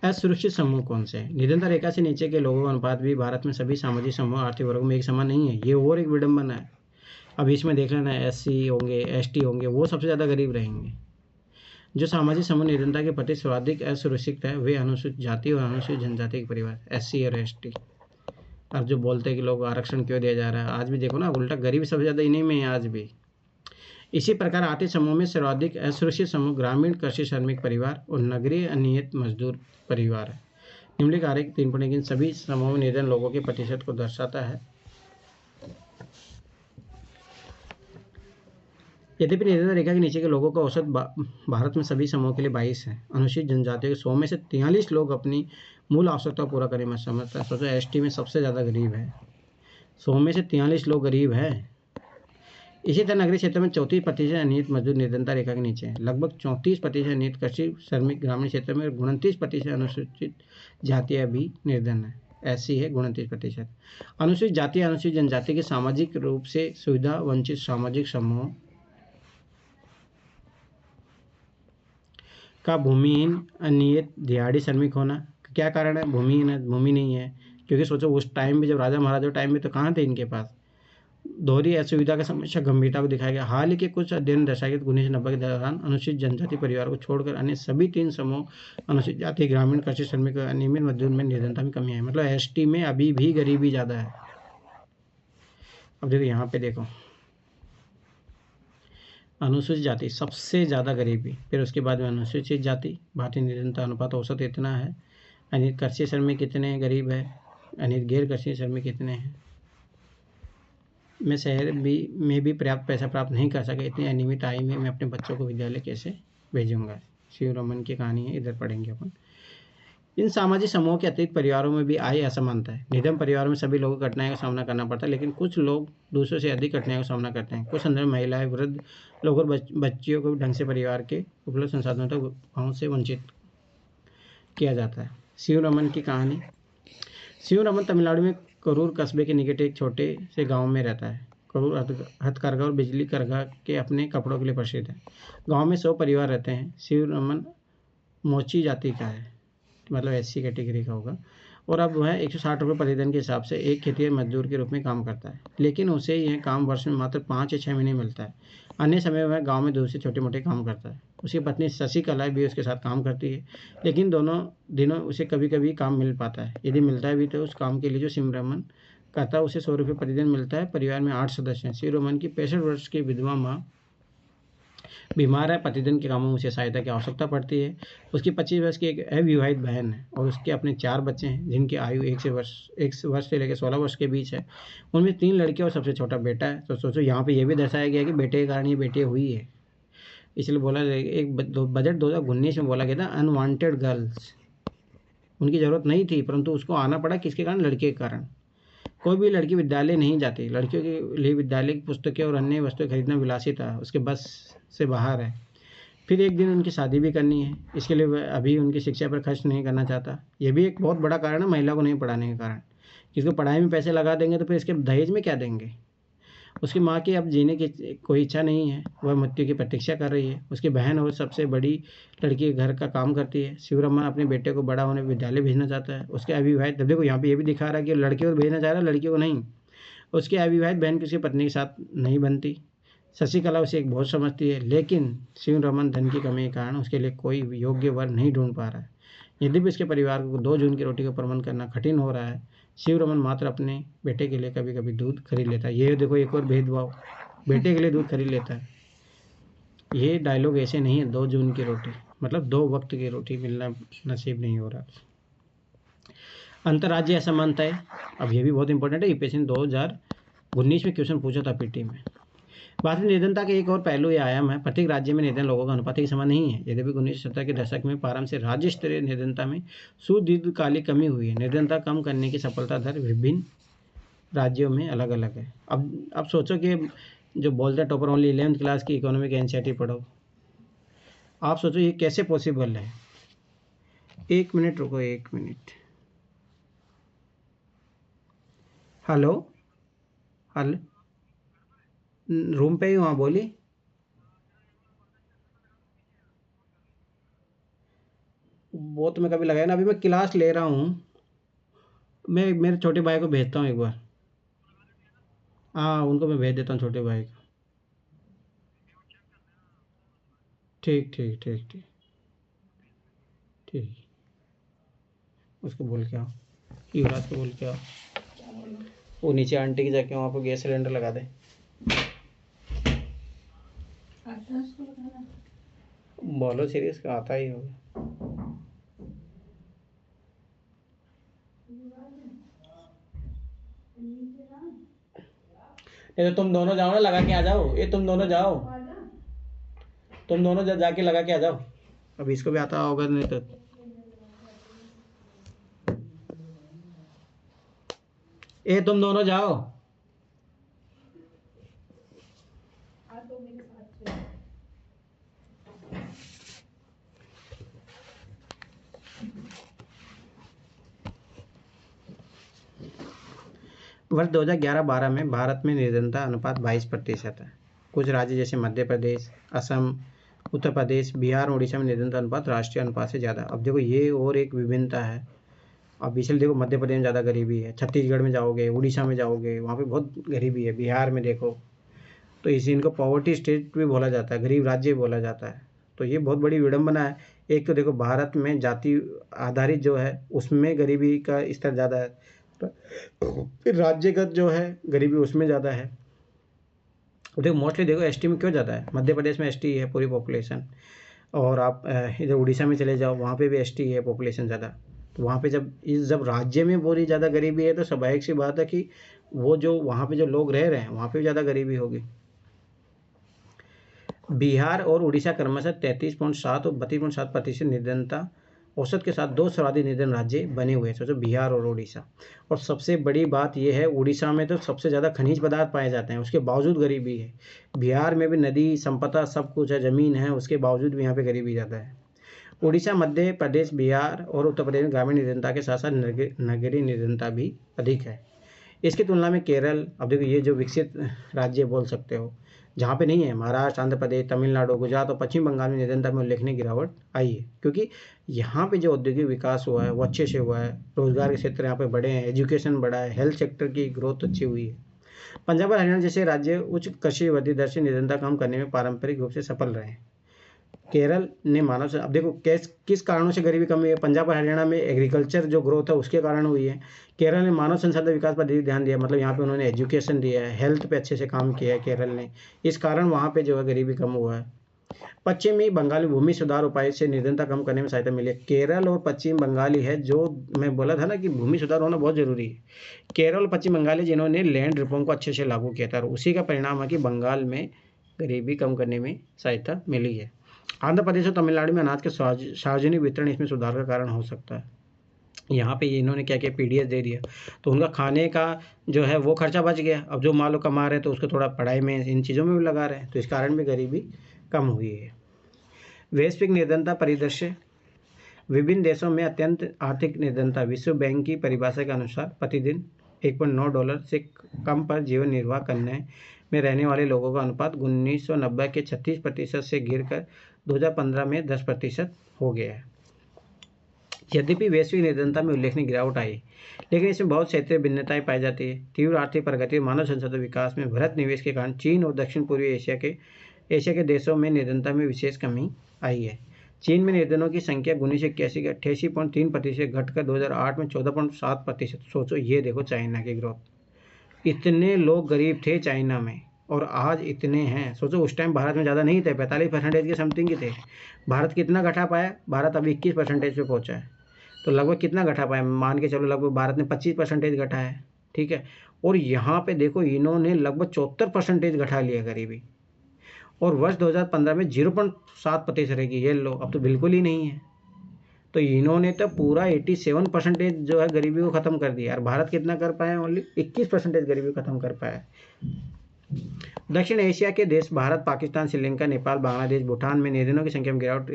असुरक्षित समूह कौन से हैं? निरंतर रेखा से नीचे के लोगों का अनुपात भी भारत में सभी सामाजिक समूह आर्थिक वर्गों में एक समान नहीं है। ये और एक विडंबना है। अब इसमें देख लेना SC होंगे, ST होंगे, वो सबसे ज़्यादा गरीब रहेंगे। जो सामाजिक समूह निरंतर के प्रति सर्वाधिक असुरक्षित है वे अनुसूचित जाति और अनुसूचित जनजाति के परिवार SC और ST। अब जो बोलते हैं कि लोग आरक्षण क्यों दिया जा रहा है, आज भी देखो ना उल्टा गरीब सबसे ज़्यादा इन्हीं में है आज भी। इसी प्रकार आर्थिक समूह में सर्वाधिक असुरक्षित समूह ग्रामीण कृषि श्रमिक परिवार और नगरीय अनियमित मजदूर परिवार है। निम्नलिखित आरेख 3.1 सभी समूह में निर्धन लोगों के प्रतिशत को दर्शाता है। यद्यपि निरंतर रेखा के नीचे के लोगों का औसत भारत में सभी समूहों के लिए 22 है। अनुसूचित जनजातियों के 100 में से 43 लोग अपनी मूल आवश्यकता पूरा करने में समर्थ है। सोचो ST में सबसे ज़्यादा गरीब है, 100 में से 43 लोग गरीब है। इसी तरह नगरीय क्षेत्र में 34% अनियमित मजदूर निरंतर रेखा के नीचे है। लगभग 34% अनियमित कृषि श्रमिक ग्रामीण क्षेत्र में, 29% अनुसूचित जातियाँ भी निर्धन है, SC है 29%। अनुसूचित जाति अनुसूचित जनजाति के सामाजिक रूप से सुविधा वंचित सामाजिक समूह का भूमिहीन अनियत दिहाड़ी श्रमिक होना। क्या कारण है? भूमिहीन है, भूमि नहीं है, क्योंकि सोचो उस टाइम में जब राजा महाराजा टाइम में तो कहाँ थे इनके पास। दोहरी असुविधा का समस्या गंभीरता को दिखाया गया। हाल ही के कुछ अध्ययन दर्शाया कि 1990 के दौरान अनुसूचित जनजाति परिवार को छोड़कर अन्य सभी 3 समूह अनुसूचित जाति ग्रामीण कृषि श्रमिक और अनियमित मजदूर में निर्धनता में कमी आई। मतलब ST में अभी भी गरीबी ज़्यादा है। अब देखो यहाँ पे देखो अनुसूचित जाति सबसे ज़्यादा गरीबी, फिर उसके बाद में अनुसूचित जाति, भारतीय निरंतर अनुपात औसत इतना है। अनियमित कृषि श्रमिक कितने गरीब है, अनियमित गैर कृषि श्रमिक कितने हैं। मैं शहर में भी पर्याप्त पैसा प्राप्त नहीं कर सका, इतनी अनियमित आय में मैं अपने बच्चों को विद्यालय कैसे भेजूंगा। शिव रमन की कहानी है, इधर पढ़ेंगे अपन। इन सामाजिक समूहों के अतिरिक्त परिवारों में भी आय असमानता है। निधन परिवारों में सभी लोगों को कठिनाई का सामना करना पड़ता है, लेकिन कुछ लोग दूसरों से अधिक कठिनाई का सामना करते हैं। कुछ संदर्भ महिलाएं, वृद्ध लोग और बच्चियों को ढंग से परिवार के उपलब्ध संसाधनों तक पहुँच से वंचित किया जाता है। शिव रमन की कहानी। शिव रमन तमिलनाडु में करूर कस्बे के निकट एक छोटे से गाँव में रहता है। करूर हथकरघा और बिजली करघा के अपने कपड़ों के लिए प्रसिद्ध है। गाँव में 100 परिवार रहते हैं। शिव रमन मोची जाति का है, मतलब SC कैटेगरी का होगा, और अब वह 160 रुपये प्रतिदिन के हिसाब से एक खेतिहर मजदूर के रूप में काम करता है। लेकिन उसे यह काम वर्ष में मात्र 5 या 6 महीने मिलता है। अन्य समय वह गांव में दूसरे छोटे मोटे काम करता है। उसकी पत्नी शशिकला भी उसके साथ काम करती है, लेकिन दोनों दिनों उसे कभी कभी काम मिल पाता है। यदि मिलता है भी तो उस काम के लिए जो शिवरमन करता है उसे 100 रुपये प्रतिदिन मिलता है। परिवार में 8 सदस्य हैं। शिवरमन की 65 वर्ष की विधवा माँ बीमार है। प्रतिदिन के कामों में उसे सहायता की आवश्यकता पड़ती है। उसकी 25 वर्ष की एक अविवाहित बहन है और उसके अपने 4 बच्चे हैं, जिनकी आयु 1 वर्ष से लेकर 16 वर्ष के बीच है। उनमें 3 लड़कियां और सबसे छोटा बेटा है। तो सोचो यहाँ पे ये भी दर्शाया गया कि बेटे के कारण ये बेटी हुई है, इसलिए बोला एक बजट 2019 में बोला गया था अनवांटेड गर्ल्स। उनकी ज़रूरत नहीं थी, परंतु उसको आना पड़ा किसके कारण? लड़के के कारण। कोई भी लड़की विद्यालय नहीं जाती। लड़कियों के लिए विद्यालय की पुस्तकें और अन्य वस्तुएं खरीदना विलासी था, उसके बस से बाहर है। फिर एक दिन उनकी शादी भी करनी है, इसके लिए वह अभी उनकी शिक्षा पर खर्च नहीं करना चाहता। यह भी एक बहुत बड़ा कारण है महिला को नहीं पढ़ाने के कारण। किसको पढ़ाई में पैसे लगा देंगे तो फिर इसके दहेज में क्या देंगे। उसकी माँ की अब जीने की कोई इच्छा नहीं है, वह मृत्यु की प्रतीक्षा कर रही है। उसकी बहन और सबसे बड़ी लड़की घर का काम करती है। शिवरमन अपने बेटे को बड़ा होने विद्यालय भेजना चाहता है। उसके अविवाहित, देखो यहाँ पे ये भी दिखा रहा है कि लड़कियों को भेजना चाह रहा है, लड़कियों को नहीं। उसकी अविवाहित बहन किसी पत्नी के साथ नहीं बनती। शशिकला उसे एक बोझ समझती है, लेकिन शिवरमन धन की कमी के कारण उसके लिए कोई योग्य वर नहीं ढूंढ पा रहा है। यद्यपि उसके परिवार को 2 जून की रोटी का प्रबंध करना कठिन हो रहा है, शिवरमन मात्र अपने बेटे के लिए कभी कभी दूध खरीद लेता है। ये देखो एक और भेदभाव, बेटे के लिए दूध खरीद लेता है। ये डायलॉग ऐसे नहीं है 2 जून की रोटी, मतलब 2 वक्त की रोटी मिलना नसीब नहीं हो रहा। अंतर्राज्यीय असमानताएं, अब ये भी बहुत इंपॉर्टेंट है। यूपीएससी ने 2019 में क्वेश्चन पूछा था पीटी में। भारतीय निर्धनता के एक और पहलू या आयाम है, प्रत्येक राज्य में निर्धन लोगों का अनुपात एक समान नहीं है। यद्यपि 1970 के दशक में प्रारंभ से राज्य स्तरीय निर्धनता में सुदीर्घकालिक कमी हुई है, निर्धनता कम करने की सफलता दर विभिन्न राज्यों में अलग अलग है। अब सोचो कि जो बोलते हैं टॉपर ओनली 11th क्लास की इकोनॉमिक एनसीईआरटी पढ़ो, आप सोचो ये कैसे पॉसिबल है। 1 मिनट रुको, 1 मिनट। हेलो, हेलो, रूम पे ही हूँ, बोली। वो तो मैं कभी लगाया ना, अभी मैं क्लास ले रहा हूँ। मैं मेरे छोटे भाई को भेजता हूँ एक बार। हाँ, उनको मैं भेज देता हूँ, छोटे भाई को। ठीक ठीक ठीक ठीक ठीक। उसको बोल के आओ, युवराज को बोल के आओ, वो नीचे आंटी की जाके वहाँ पर गैस सिलेंडर लगा दे। बोलो सीरियस का आता ही होगा। नहीं तो तुम दोनों जाओ ना, लगा के आ जाओ। ये तुम दोनों जाओ, तुम दोनों जाके लगा के आ जाओ। अब इसको भी आता होगा, नहीं तो ये तुम दोनों जाओ। वर्ष 2011-12 में भारत में निर्धनता अनुपात 22% है। कुछ राज्य जैसे मध्य प्रदेश, असम, उत्तर प्रदेश, बिहार और उड़ीसा में निर्धनता अनुपात राष्ट्रीय अनुपात से ज़्यादा। अब देखो ये और एक विभिन्नता है। अब इसलिए देखो मध्य प्रदेश में ज़्यादा गरीबी है, छत्तीसगढ़ में जाओगे, उड़ीसा में जाओगे, वहाँ पे बहुत गरीबी है। बिहार में देखो, तो इसी इनको पॉवर्टी स्टेट भी बोला जाता है, गरीब राज्य बोला जाता है। तो ये बहुत बड़ी विडंबना है। एक तो देखो भारत में जाति आधारित जो है उसमें गरीबी का स्तर ज़्यादा है, फिर राज्यगत जो है गरीबी उसमें ज़्यादा है। देखो मोस्टली देखो एसटी में क्यों ज़्यादा है, मध्य प्रदेश में एसटी है पूरी पॉपुलेशन, और आप इधर उड़ीसा में चले जाओ, वहाँ पे भी एसटी है पॉपुलेशन ज़्यादा। तो वहाँ पे जब राज्य में बहुत ही ज़्यादा गरीबी है, तो स्वाभाविक सी बात है कि वो जो वहाँ पे जो लोग रह रहे हैं वहाँ पे भी ज़्यादा गरीबी होगी। बिहार और उड़ीसा क्रमशः 33.7 और 32.7% निर्धनता औसत के साथ 2 सर्वाधिक निर्धन राज्य बने हुए हैं। सोचो बिहार और उड़ीसा। और सबसे बड़ी बात यह है, उड़ीसा में तो सबसे ज़्यादा खनिज पदार्थ पाए जाते हैं, उसके बावजूद गरीबी है। बिहार में भी नदी संपदा सब कुछ है, ज़मीन है, उसके बावजूद भी यहाँ पे गरीबी ज़्यादा है। उड़ीसा, मध्य प्रदेश, बिहार और उत्तर प्रदेश में ग्रामीण निर्धनता के साथ साथ नगरीय निर्धनता भी अधिक है। इसकी तुलना में केरल, अब देखो ये जो विकसित राज्य बोल सकते हो, जहाँ पे नहीं है, महाराष्ट्र, आंध्र प्रदेश, तमिलनाडु, गुजरात और पश्चिम बंगाल में निर्धनता में उल्लेखनीय गिरावट आई है, क्योंकि यहाँ पे जो औद्योगिक विकास हुआ है वो अच्छे से हुआ है, रोजगार के क्षेत्र यहाँ पे बढ़े हैं, एजुकेशन बढ़ा है, हेल्थ सेक्टर की ग्रोथ अच्छी हुई है। पंजाब और हरियाणा जैसे राज्य उच्च कृषि वृद्धि दर से निर्धनता कम करने में पारंपरिक रूप से सफल रहे हैं। केरल ने मानव, अब देखो किस कारणों से गरीबी कम हुई है। पंजाब और हरियाणा में एग्रीकल्चर जो ग्रोथ है उसके कारण हुई है। केरल ने मानव संसाधन विकास पर अधिक ध्यान दिया, मतलब यहाँ पे उन्होंने एजुकेशन दिया है, हेल्थ पे अच्छे से काम किया है केरल ने, इस कारण वहाँ पे जो है गरीबी कम हुआ है। पश्चिमी बंगाली भूमि सुधार उपाय से निर्धनता कम करने में सहायता मिली है। केरल और पश्चिम बंगाली है, जो मैं बोला था ना कि भूमि सुधार होना बहुत जरूरी है। केरल और पश्चिम बंगाली जिन्होंने लैंड रिफॉर्म को अच्छे से लागू किया था, और उसी का परिणाम है कि बंगाल में गरीबी कम करने में सहायता मिली है। आंध्र प्रदेश और तमिलनाडु में अनाज के सार्वजनिक वितरण इसमें सुधार का कारण हो सकता है। यहाँ पे इन्होंने क्या किया, पीडीएस दे दिया, तो उनका खाने का जो है वो खर्चा बच गया। अब जो मान लो कमा रहे हैं तो उसको थोड़ा पढ़ाई में, इन चीज़ों में भी लगा रहे हैं, तो इस कारण भी गरीबी कम हुई है। वैश्विक निर्धनता परिदृश्य, विभिन्न देशों में अत्यंत आर्थिक निर्धनता। विश्व बैंक की परिभाषा के अनुसार प्रतिदिन $1.9 से कम पर जीवन निर्वाह करने में रहने वाले लोगों का अनुपात 1990 के 36% से गिरकर 2015 में 10% हो गया है। यद्यपि वैश्विक निर्धनता में उल्लेखनीय गिरावट आई, लेकिन इसमें बहुत क्षेत्रीय भिन्नताएं पाई जाती है। तीव्र आर्थिक प्रगति और मानव संसाधन विकास में बढ़त निवेश के कारण चीन और दक्षिण पूर्वी एशिया के देशों में निर्धनता में विशेष कमी आई है। चीन में निर्धनों की संख्या 1981 के 88.3% घटकर 2008 में 14.7%। सोचो, ये देखो चाइना की ग्रोथ। इतने लोग गरीब थे चाइना में और आज इतने हैं। सोचो, उस टाइम भारत में ज़्यादा नहीं थे, 45% के समथिंग के थे। भारत कितना घटा पाया? भारत अभी 21% पे पहुंचा है। तो लगभग कितना घटा पाया? मान के चलो लगभग भारत ने 25% घटा है, ठीक है। और यहाँ पे देखो इन्होंने लगभग 74% घटा लिया गरीबी, और वर्ष 2015 में 0.7% रहेगी। ये लो, अब तो बिल्कुल ही नहीं है। तो इन्होंने तो पूरा 87% जो है गरीबी को ख़त्म कर दिया, और भारत कितना कर पाया? ओनली 21% गरीबी को ख़त्म कर पाया। दक्षिण एशिया के देश भारत, पाकिस्तान, श्रीलंका, नेपाल, बांग्लादेश, भूटान में निर्धनों की संख्या में गिरावट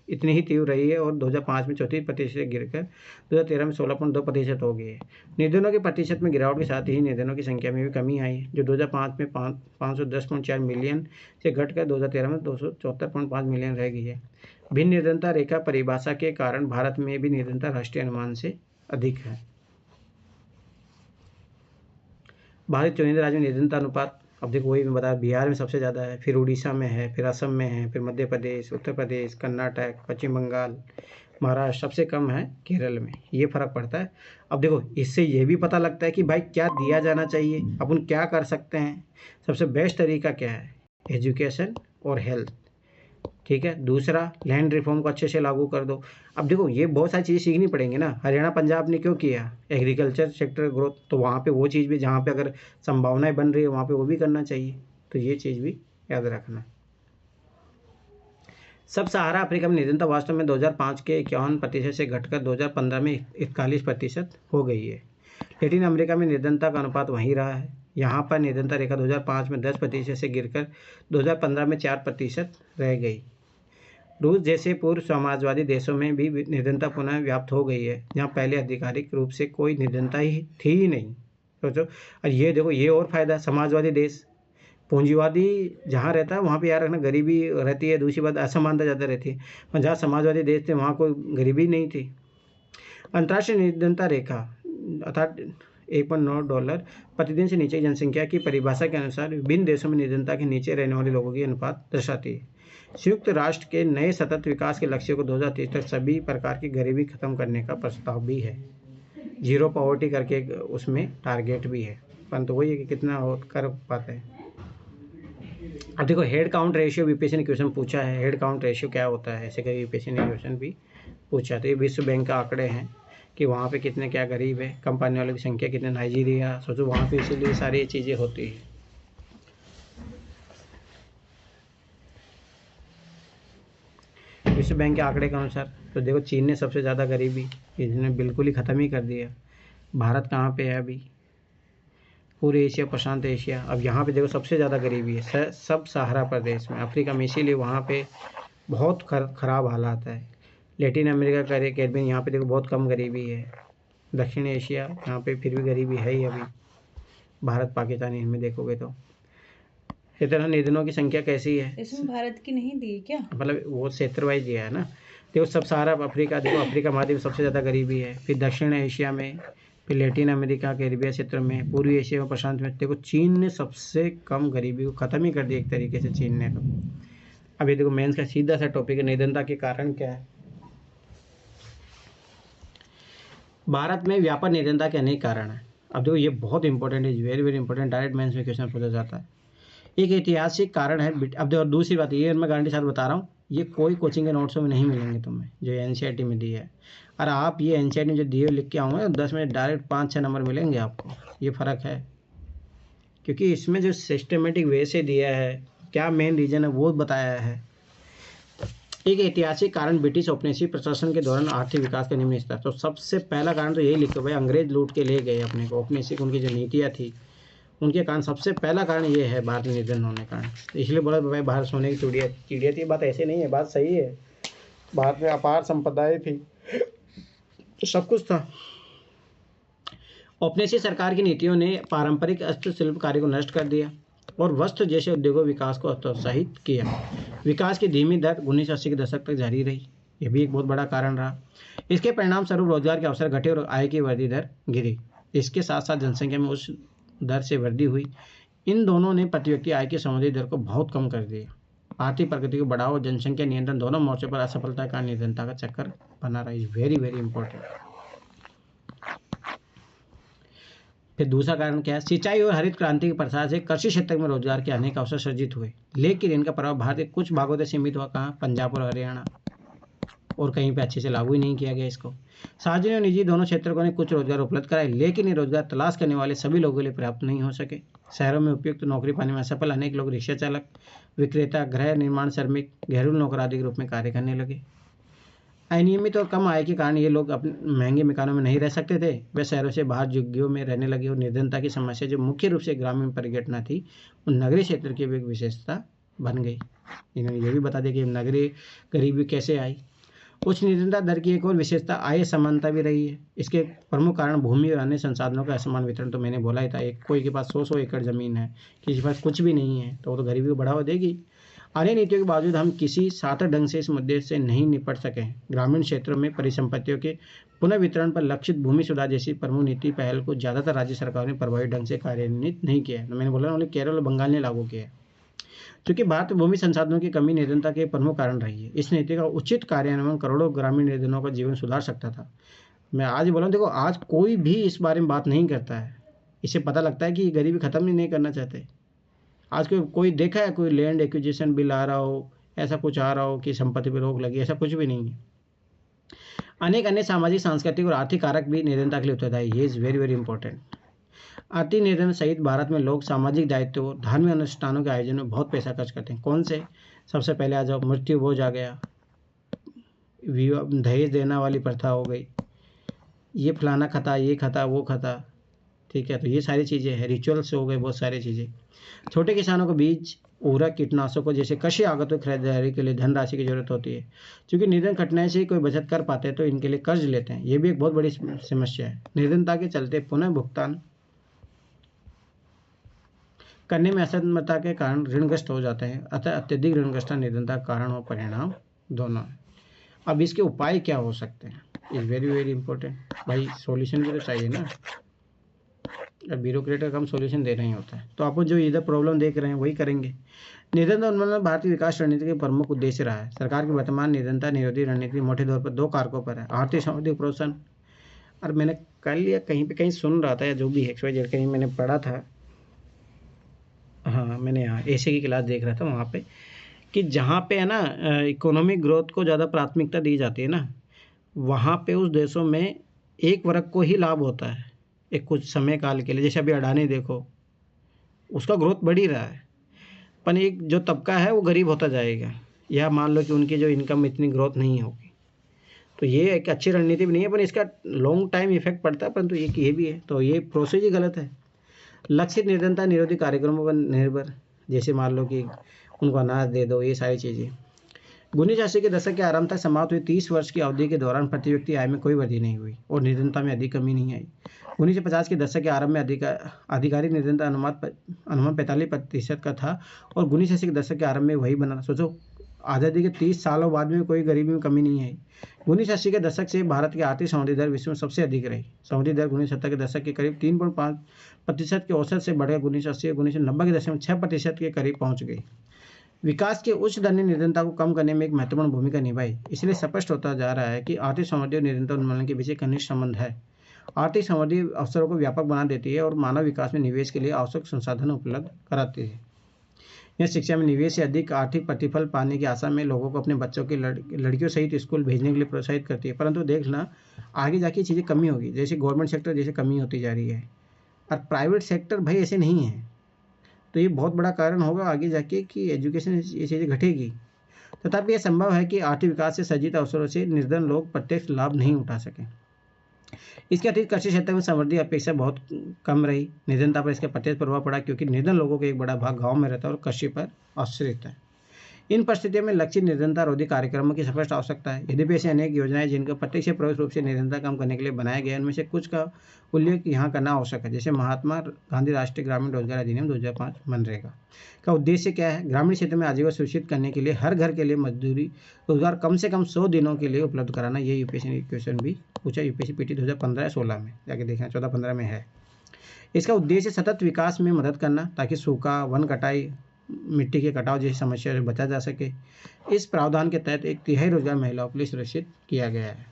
इतनी ही तीव्र रही है और 2005 में 34% से गिरकर 2013 में 16.2% हो गई है। निर्धनों के प्रतिशत में गिरावट के साथ ही निर्धनों की संख्या में भी कमी आई है, जो 2005 में 510.4 मिलियन से घटकर 2013 में 274.5 मिलियन रह गई है। भिन्न निर्धनता रेखा परिभाषा के कारण भारत में भी निर्धनता राष्ट्रीय अनुमान से अधिक है। भारत चुनिंदा राज्य में निर्धनता अनुपात, अब देखो वही मैं बता, बिहार में सबसे ज़्यादा है, फिर उड़ीसा में है, फिर असम में है, फिर मध्य प्रदेश, उत्तर प्रदेश, कर्नाटक, पश्चिम बंगाल, महाराष्ट्र। सबसे कम है केरल में। ये फर्क पड़ता है। अब देखो, इससे ये भी पता लगता है कि भाई क्या दिया जाना चाहिए, अपन क्या कर सकते हैं। सबसे बेस्ट तरीका क्या है? एजुकेशन और हेल्थ, ठीक है। दूसरा, लैंड रिफॉर्म को अच्छे से लागू कर दो। अब देखो, ये बहुत सारी चीज़ें सीखनी पड़ेंगी ना। हरियाणा पंजाब ने क्यों किया? एग्रीकल्चर सेक्टर ग्रोथ, तो वहाँ पे वो चीज़ भी, जहाँ पे अगर संभावनाएं बन रही है वहाँ पे वो भी करना चाहिए। तो ये चीज़ भी याद रखना। सब सहारा अफ्रीका में निर्धनता वास्तव में 2005 के 51% से घटकर 2015 में 41% हो गई है। लैटिन अमेरिका में निर्धनता का अनुपात वहीं रहा है। यहाँ पर निर्धनता रेखा 2005 में 10% से गिरकर 2015 में 4% रह गई। रूस जैसे पूर्व समाजवादी देशों में भी निर्धनता पुनः व्याप्त हो गई है, जहाँ पहले आधिकारिक रूप से कोई निर्धनता ही थी ही नहीं। सोचो, और ये देखो, ये और फायदा, समाजवादी देश, पूंजीवादी जहाँ रहता है वहाँ पे यार रखना गरीबी रहती है। दूसरी बात, असमानता ज़्यादा रहती है। और जहाँ समाजवादी देश थे वहाँ कोई गरीबी नहीं थी। अंतर्राष्ट्रीय निर्धनता रेखा अर्थात $1.9 प्रतिदिन से नीचे की जनसंख्या की परिभाषा के अनुसार विभिन्न देशों में निर्धनता के नीचे रहने वाले लोगों की अनुपात दर्शाती है। संयुक्त राष्ट्र के नए सतत विकास के लक्ष्य को 2030 तक सभी प्रकार की गरीबी खत्म करने का प्रस्ताव भी है। जीरो पॉवर्टी करके उसमें टारगेट भी है, परंतु वही है कि कितना कर पाते हैं। अब देखो, हेड काउंट रेशियो यूपीएससी ने क्वेश्चन पूछा है। हेड काउंट रेशियो क्या होता है, ऐसे कभी यूपीएससी ने क्वेश्चन भी पूछा। तो ये विश्व बैंक का आंकड़े हैं कि वहाँ पे कितने क्या गरीब है, कम पाने वालों की संख्या कितने, नाइजीरिया, सोचो वहाँ पे, इसीलिए सारी चीज़ें होती है। विश्व बैंक के आंकड़े के अनुसार तो देखो, चीन ने सबसे ज़्यादा गरीबी, इसने बिल्कुल ही ख़त्म ही कर दिया। भारत कहाँ पे है अभी? पूरे एशिया, प्रशांत एशिया। अब यहाँ पे देखो सबसे ज़्यादा गरीबी है सब सहारा प्रदेश में, अफ्रीका में, इसीलिए वहाँ पे बहुत ख़राब हालात है। लैटिन अमेरिका, कैरिबियन, यहाँ पे देखो बहुत कम गरीबी है। दक्षिण एशिया, यहाँ पे फिर भी गरीबी है ही अभी। भारत, पाकिस्तान, इनमें देखोगे तो इतना। निर्धनों की संख्या कैसी है? इसमें भारत की नहीं दी क्या? मतलब वो क्षेत्र वाइज दिया है ना। देखो सब सहारा अफ्रीका, देखो अफ्रीका महाद्वीप सबसे ज़्यादा गरीबी है, फिर दक्षिण एशिया में, फिर लैटिन अमेरिका, कैरिबियन क्षेत्र में, पूर्वी एशिया में, प्रशांत में। देखो चीन ने सबसे कम गरीबी को ख़त्म ही कर दिया एक तरीके से, चीन ने तो। अब ये देखो, मेंस का सीधा सा टॉपिक है, निर्धनता के कारण क्या है। भारत में व्यापक निर्धनता के अनेक कारण हैं। अब देखो, ये बहुत इंपॉर्टेंट है, very very important, direct mains में क्वेश्चन पूछा जाता है। एक ऐतिहासिक कारण है। अब देखो, दूसरी बात ये मैं गारंटी साथ बता रहा हूँ, ये कोई कोचिंग के नोट्सों में नहीं मिलेंगे तुम्हें, जो एनसीईआरटी में दी है। और आप ये एनसीईआरटी में जो दिए लिख के आओगे 10 में डायरेक्ट 5-6 नंबर मिलेंगे आपको। ये फ़र्क है, क्योंकि इसमें जो सिस्टमेटिक वे से दिया है, क्या मेन रीज़न है वो बताया है। एक ऐतिहासिक कारण, ब्रिटिश औपनिवेशिक प्रशासन के दौरान आर्थिक विकास का निम्न स्तर। तो सबसे पहला कारण तो यही लिखो भाई, अंग्रेज लूट के ले गए अपने को, औपनिवेशिक उनकी जो नीतियाँ थी उनके कारण। सबसे पहला कारण ये है भारत निर्धन होने का कारण। इसलिए बोला भाई भारत सोने की चिड़िया थी। बात ऐसे नहीं है, बात सही है। भारत में अपार संपदाएं थी, सब कुछ था। औपनिवेशिक सरकार की नीतियों ने पारंपरिक हस्तशिल्प कार्य को नष्ट कर दिया। और वस्त्र जैसे उद्योगों विकास को प्रोत्साहित किया। विकास की धीमी दर 1980 के दशक तक जारी रही, यह भी एक बहुत बड़ा कारण रहा। इसके परिणाम स्वरूप रोजगार के अवसर घटे और आय की वृद्धि दर गिरी। इसके साथ साथ जनसंख्या में उस दर से वृद्धि हुई। इन दोनों ने प्रति व्यक्ति आय की संवर्धित दर को बहुत कम कर दिया। आर्थिक प्रगति को बढ़ावा और जनसंख्या नियंत्रण दोनों मोर्चों पर असफलता का निरंतरता का चक्कर बना रहा। Is very very important. फिर दूसरा कारण क्या है? सिंचाई और हरित क्रांति के प्रसार से कृषि क्षेत्र में रोजगार के अनेक अवसर सृजित हुए, लेकिन इनका प्रभाव भारत के कुछ भागों तक सीमित हुआ। कहाँ? पंजाब और हरियाणा, और कहीं पे अच्छे से लागू ही नहीं किया गया इसको। सार्वजनिक और निजी दोनों क्षेत्रों ने कुछ रोजगार उपलब्ध कराए, लेकिन ये रोजगार तलाश करने वाले सभी लोगों के लिए पर्याप्त नहीं हो सके। शहरों में उपयुक्त नौकरी पाने में असफल अनेक लोग रिक्शा चालक, विक्रेता, गृह निर्माण श्रमिक, घरेलू नौकर आदि के रूप में कार्य करने लगे। अनियमित और कम आय के कारण ये लोग अपने महंगे मकानों में नहीं रह सकते थे, वे शहरों से बाहर झुग्गियों में रहने लगे। और निर्धनता की समस्या जो मुख्य रूप से ग्रामीण परिघटना थी, वो नगरीय क्षेत्र की भी एक विशेषता बन गई। इन्होंने ये भी बता दिया कि नगरीय गरीबी कैसे आई। उच्च निर्धनता दर की एक और विशेषता आय समानता भी रही है। इसके प्रमुख कारण भूमि और अन्य संसाधनों का असमान वितरण तो मैंने बोला ही था। एक कोई के पास 100 एकड़ जमीन है, किसी के पास कुछ भी नहीं है, तो वो तो गरीबी को बढ़ावा देगी। अन्य नीतियों के बावजूद हम किसी सार्थक ढंग से इस मुद्दे से नहीं निपट सके। ग्रामीण क्षेत्रों में परिसंपत्तियों के पुनर्वितरण पर लक्षित भूमि सुधार जैसी प्रमुख नीति पहल को ज्यादातर राज्य सरकारों ने प्रभावी ढंग से कार्यान्वित नहीं किया है। तो मैंने बोला ओनली केरल और बंगाल ने लागू किया है। क्योंकि भारत में भूमि संसाधनों की कमी निर्धनता के प्रमुख कारण रही है। इस नीति का उचित कार्यान्वयन करोड़ों ग्रामीण निर्धनों का जीवन सुधार सकता था। मैं आज बोला, देखो आज कोई भी इस बारे में बात नहीं करता है। इसे पता लगता है कि गरीबी खत्म ही नहीं करना चाहते। आज कोई देखा है कोई लैंड एक्विजिशन बिल आ रहा हो, ऐसा कुछ आ रहा हो कि संपत्ति पर रोक लगी? ऐसा कुछ भी नहीं है। अनेक अन्य सामाजिक, सांस्कृतिक और आर्थिक कारक भी निर्धनता के लिए उत्तरदायी है। ये इज वेरी वेरी इंपॉर्टेंट। आर्थिक निर्धन सहित भारत में लोग सामाजिक दायित्व, धार्मिक अनुष्ठानों के आयोजन में बहुत पैसा खर्च करते हैं। कौन से? सबसे पहले आ जाओ, मृत्यु भोज आ गया, दहेज देना वाली प्रथा हो गई, ये फलाना खाता, ये खाता, वो खाता, ठीक है। तो ये सारी चीज़ें हैं, रिचुअल्स हो गए, बहुत सारी चीज़ें। छोटे किसानों को बीज, उर्वरक, कीटनाशकों जैसे कृषि आगतों की खरीदारी के लिए धनराशि की जरूरत होती है। क्योंकि निर्धन कठिनाई से कोई बचत कर पाते हैं तो इनके लिए कर्ज लेते हैं। ये भी एक बहुत बड़ी समस्या है। निर्धनता के चलते पुनः भुगतान करने में असमर्थता के कारण ऋणग्रस्त हो जाते हैं। अतः अत्यधिक ऋणग्रस्त निर्धनता का कारण और परिणाम दोनों है। अब इसके उपाय क्या हो सकते हैं? Is very very important. भाई सॉल्यूशन भी तो चाहिए ना। अब ब्यूरोक्रेट का कम सॉल्यूशन देना ही होता है। तो आप जो इधर प्रॉब्लम देख रहे हैं वही करेंगे। निर्धनता उन्मूलन भारतीय विकास रणनीति के प्रमुख उद्देश्य रहा है। सरकार की वर्तमान निर्धनता निरोधी रणनीति मोटे तौर पर 2 कारकों पर है। आर्थिक समृद्धि प्रोत्साहन, और मैंने कल या कहीं पे कहीं सुन रहा था, या जो भी है कहीं मैंने पढ़ा था, हाँ मैंने यहाँ ऐसे की क्लास देख रहा था वहाँ पे, कि जहाँ पे है ना इकोनॉमिक ग्रोथ को ज़्यादा प्राथमिकता दी जाती है ना, वहाँ पे उस देशों में एक वर्ग को ही लाभ होता है एक कुछ समय काल के लिए। जैसे अभी अडानी देखो, उसका ग्रोथ बढ़ ही रहा है, पर एक जो तबका है वो गरीब होता जाएगा, या मान लो कि उनकी जो इनकम इतनी ग्रोथ नहीं होगी। तो ये एक अच्छी रणनीति भी नहीं है, पर इसका लॉन्ग टाइम इफेक्ट पड़ता है, परंतु ये भी है। तो ये प्रोसेस ही गलत है। लक्षित निर्धनता निरोधी कार्यक्रमों पर निर्भर, जैसे मान लो कि उनको अनाज दे दो, ये सारी चीज़ें। 1980 के दशक के आरंभ तक समाप्त हुई 30 वर्ष की अवधि के दौरान प्रति व्यक्ति आय में कोई वृद्धि नहीं हुई और निर्धनता में अधिक कमी नहीं आई। 1950 के दशक के आरंभ में आधिकारिक निर्धनता अनुमान 45% का था और 1980 के दशक के आरंभ में वही बना। सोचो, आज़ादी के 30 सालों बाद में कोई गरीबी में कमी नहीं आई। 1980 के दशक से भारत की आर्थिक समृद्धि दर विश्व में सबसे अधिक रही। समृद्धि दर 1970 के दशक के करीब 3.5% के औसत से बढ़कर 1980 और 1990 के दशक में 6% के करीब पहुंच गई। विकास के उच्च दर ने निर्धनता को कम करने में एक महत्वपूर्ण भूमिका निभाई। इसलिए स्पष्ट होता जा रहा है कि आर्थिक समृद्धि और निर्धनता उन्मूलन के बीच एक घनिष्ठ संबंध है। आर्थिक समृद्धि अवसरों को व्यापक बना देती है और मानव विकास में निवेश के लिए आवश्यक संसाधन उपलब्ध कराती है। यह शिक्षा में निवेश से अधिक आर्थिक प्रतिफल पाने की आशा में लोगों को अपने बच्चों की लड़कियों सहित स्कूल भेजने के लिए प्रोत्साहित करती है। परंतु देखना, आगे जाके चीज़ें कमी होगी। जैसे गवर्नमेंट सेक्टर जैसे कमी होती जा रही है और प्राइवेट सेक्टर भाई ऐसे नहीं है, तो ये बहुत बड़ा कारण होगा आगे जाके कि एजुकेशन ये चीज़ें घटेगी। तथापि यह संभव है कि आर्थिक विकास से सृजित अवसरों से निर्धन लोग प्रत्यक्ष लाभ नहीं उठा सकें। इसके अतिरिक्त कृषि क्षेत्र में समृद्धि अपेक्षा बहुत कम रही। निर्धनता पर इसका प्रत्यक्ष प्रभाव पड़ा क्योंकि निर्धन लोगों का एक बड़ा भाग गांव में रहता है और कृषि पर आश्रित है। इन परिस्थितियों में लक्षित निर्धनता रोधी कार्यक्रमों की स्पष्ट आवश्यकता है। यद्यपि ऐसी अनेक योजनाएं जिनका प्रत्यक्ष या परोक्ष रूप से निर्धनता कम करने के लिए बनाया गया है, उनमें से कुछ का उल्लेख यहाँ करना आवश्यक है। जैसे महात्मा गांधी राष्ट्रीय ग्रामीण रोजगार अधिनियम 2005 मनरेगा का उद्देश्य क्या है? ग्रामीण क्षेत्र में आजीविका सुनिश्चित करने के लिए हर घर के लिए मजदूरी रोजगार कम से कम 100 दिनों के लिए उपलब्ध कराना। ये यूपीएससी क्वेश्चन भी पूछा, यूपीएससी पीटी 2015-16 में जाके देखना, 14-15 में है। इसका उद्देश्य सतत विकास में मदद करना ताकि सूखा, वन कटाई, मिट्टी के कटाव जैसी समस्या से बचा जा सके। इस प्रावधान के तहत 1/3 रोजगार महिलाओं के लिए सुरक्षित किया गया है।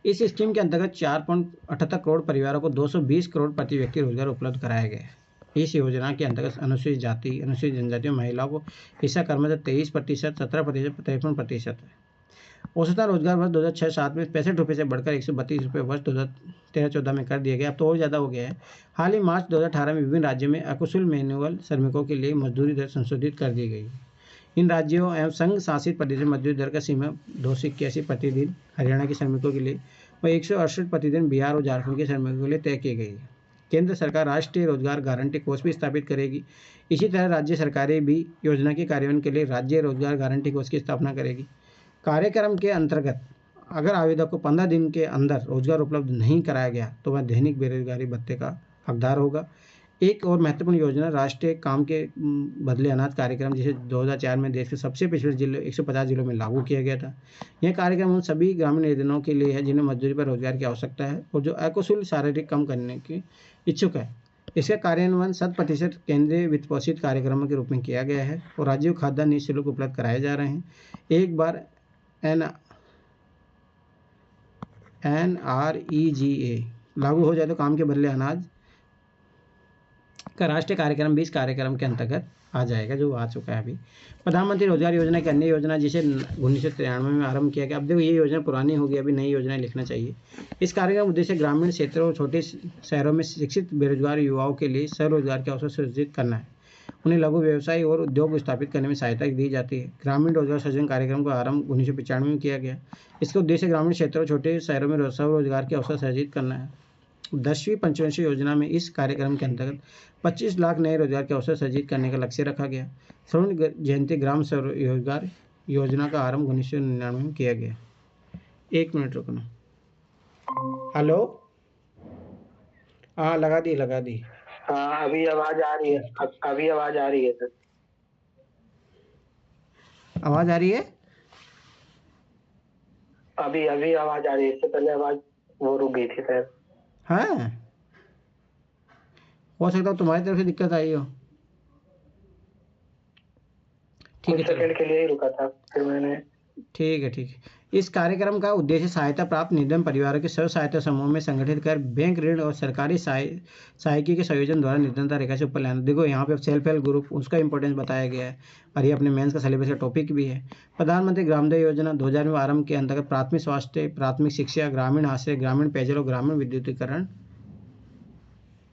इस स्कीम के अंतर्गत 4.78 करोड़ परिवारों को 220 करोड़ प्रति व्यक्ति रोजगार उपलब्ध कराया गया है। इस योजना के अंतर्गत अनुसूचित जाति, अनुसूचित जनजाति में महिलाओं को हिस्सा क्रमशः 23%, 17%, 53% है। औसतन रोजगार वर्ष 2006-07 में 65 रुपये से बढ़कर 132 रुपये वर्ष 2013-14 में कर दिया गया। अब तो और ज़्यादा हो गया है। हाल ही मार्च 2018 में विभिन्न राज्यों में अकुशल मैनुअल श्रमिकों के लिए मजदूरी दर संशोधित कर दी गई। इन राज्यों एवं संघ शासित प्रदेशों में मजदूरी दर का सीमा 281 प्रतिदिन हरियाणा के श्रमिकों के लिए और 168 प्रतिदिन बिहार और झारखंड के श्रमिकों के लिए तय की गई है। केंद्र सरकार राष्ट्रीय रोजगार गारंटी कोष भी स्थापित करेगी। इसी तरह राज्य सरकारें भी योजना के कार्यान्वयन के लिए राज्य रोजगार गारंटी कोष की स्थापना करेगी। कार्यक्रम के अंतर्गत अगर आवेदक को 15 दिन के अंदर रोजगार उपलब्ध नहीं कराया गया तो वह दैनिक बेरोजगारी भत्ते का हकदार होगा। एक और महत्वपूर्ण योजना राष्ट्रीय काम के बदले अनाज कार्यक्रम, जिसे 2004 में देश के सबसे पिछड़े जिले 150 जिलों में लागू किया गया था। यह कार्यक्रम उन सभी ग्रामीण निर्धनों के लिए है जिन्हें मजदूरी पर रोजगार की आवश्यकता है और जो अकुशल शारीरिक कम करने के इच्छुक है। इसका कार्यान्वयन 100% केंद्रीय वित्त पोषित कार्यक्रमों के रूप में किया गया है और राज्यों को खाद्यान्न निःशुल्क उपलब्ध कराए जा रहे हैं। एक बार NREGA लागू हो जाए तो काम के बदले अनाज का राष्ट्रीय कार्यक्रम भी इस कार्यक्रम के अंतर्गत आ जाएगा, जो आ चुका है अभी। प्रधानमंत्री रोजगार योजना की अन्य योजना जिसे 1993 में आरंभ किया गया। अब देखो ये योजना पुरानी हो गई, अभी नई योजना लिखना चाहिए। इस कार्यक्रम का उद्देश्य ग्रामीण क्षेत्रों और छोटे शहरों में शिक्षित बेरोजगार युवाओं के लिए स्वरोजगार के अवसर सृजित करना है। उन्हें लघु व्यवसाय और उद्योग स्थापित करने में सहायता दी जाती है। ग्रामीण रोजगार सृजन कार्यक्रम का आरंभ 1995 में किया गया। इसका उद्देश्य ग्रामीण क्षेत्रों और छोटे शहरों में स्वरोजगार के अवसर सृजित करना है। 10वीं पंचवर्षीय योजना में इस कार्यक्रम के अंतर्गत 25 लाख नए रोजगार के अवसर सृजित करने का लक्ष्य रखा गया। स्वर्ण जयंती ग्राम स्वरोजगार योजना का आरंभ 1999 में किया गया। 1 मिनट रुकना। हेलो, हाँ लगा दी। हाँ अभी आवाज आ रही है, अभी आवाज आ रही है सर। आवाज आ रही है? अभी आवाज आ रही है, इससे पहले आवाज वो रुक गई थी सर। हाँ, हो सकता है तुम्हारी तरफ से दिक्कत आई हो। ठीक है, सेकंड के लिए ही रुका था, फिर मैंने। ठीक है। इस कार्यक्रम का उद्देश्य सहायता प्राप्त निर्धन परिवारों के स्व सहायता समूह में संगठित कर बैंक ऋण और सरकारी सहायकी के संयोजन द्वारा निर्धनता रेखा से ऊपर लाना। देखो यहाँ पे सेल्फ हेल्प ग्रुप, उसका इंपॉर्टेंस बताया गया है और ये अपने मेंस का सिलेबस का टॉपिक भी है। प्रधानमंत्री ग्रामोदय योजना 2000 में आरंभ के अंतर्गत प्राथमिक स्वास्थ्य, प्राथमिक शिक्षा, ग्रामीण आश्रय, ग्रामीण पेयजल और ग्रामीण विद्युतीकरण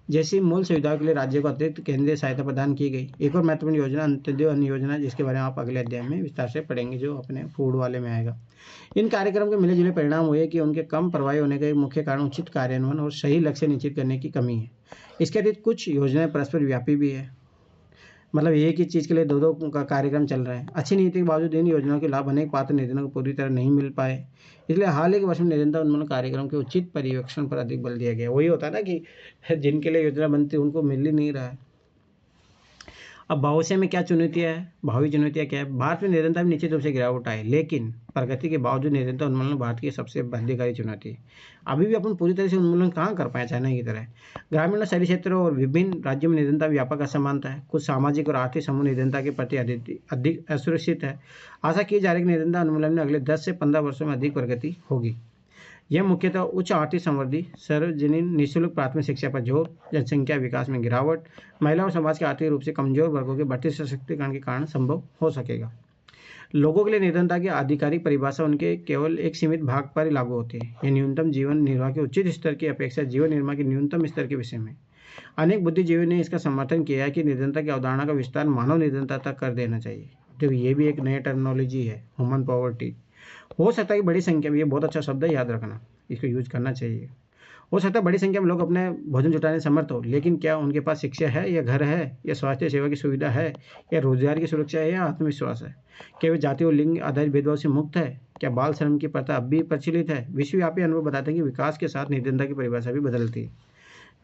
जैसी मूल सुविधाओं के लिए राज्य को अतिरिक्त केंद्रीय सहायता प्रदान की गई। एक और महत्वपूर्ण योजना अंत्योदय अन्न योजना, जिसके बारे में आप अगले अध्याय में विस्तार से पढ़ेंगे, जो अपने फूड वाले में आएगा। इन कार्यक्रम के मिले जुले परिणाम हुए कि उनके कम प्रभावी होने का एक मुख्य कारण उचित कार्यान्वयन और सही लक्ष्य निश्चित करने की कमी है। इसके अतिरिक्त कुछ योजनाएं परस्पर व्यापी भी है, मतलब एक ही चीज़ के लिए दो का कार्यक्रम चल रहा है। अच्छी नीति के बावजूद इन योजनाओं के लाभ अनेक पात्र निर्धनों को पूरी तरह नहीं मिल पाए। इसलिए हाल ही के वर्ष में निर्धनता उन्मूलन कार्यक्रम के उचित पर्यवेक्षण पर अधिक बल दिया गया। वही होता है ना कि जिनके लिए योजना बनती है उनको मिल ही नहीं रहा है। अब भविष्य में क्या चुनौतियाँ है, भावी चुनौतियाँ क्या है? भारत में निर्धनता में निश्चित रूप से गिरावट आई, लेकिन प्रगति के बावजूद निर्धनता उन्मूलन भारत की सबसे बाध्यकारी चुनौती है। अभी भी अपन पूरी तरह से उन्मूलन कहाँ कर पाए चाइना की तरह। ग्रामीण और शहरी क्षेत्रों और विभिन्न राज्यों में निर्धनता व्यापक असमानता है। कुछ सामाजिक और आर्थिक समूह निर्धनता के प्रति अधिक असुरक्षित है। आशा की जा रही है कि निर्धनता उन्मूलन में अगले 10 से 15 वर्षों में अधिक प्रगति होगी। यह मुख्यतः उच्च आर्थिक समृद्धि, सार्वजनिक निःशुल्क प्राथमिक शिक्षा पर जोर, जनसंख्या विकास में गिरावट, महिला और समाज के आर्थिक रूप से कमजोर वर्गों के बढ़ते सशक्तिकरण के कारण संभव हो सकेगा। लोगों के लिए निर्धनता की आधिकारिक परिभाषा उनके केवल एक सीमित भाग पर लागू होती है। यह न्यूनतम जीवन निर्वाह के उचित स्तर की अपेक्षा जीवन निर्वाह के न्यूनतम स्तर के विषय में। अनेक बुद्धिजीवियों ने इसका समर्थन किया है कि निर्धनता की अवधारणा का विस्तार मानव निर्धनता तक कर देना चाहिए। तो ये भी एक नई टर्मिनोलॉजी है, ह्यूमन पॉवर्टी। हो सकता है कि बड़ी संख्या में, ये बहुत अच्छा शब्द है, याद रखना, इसको यूज करना चाहिए। हो सकता है बड़ी संख्या में लोग अपने भोजन जुटाने में समर्थ हो, लेकिन क्या उनके पास शिक्षा है, या घर है, या स्वास्थ्य सेवा की सुविधा है, या रोजगार की सुरक्षा है, या आत्मविश्वास है? क्या वे जाति और लिंग आधारित भेदभाव से मुक्त है? क्या बाल श्रम की प्रथा अब भी प्रचलित है? विश्वव्यापी अनुभव बताते हैं कि विकास के साथ निर्धनता की परिभाषा भी बदलती है।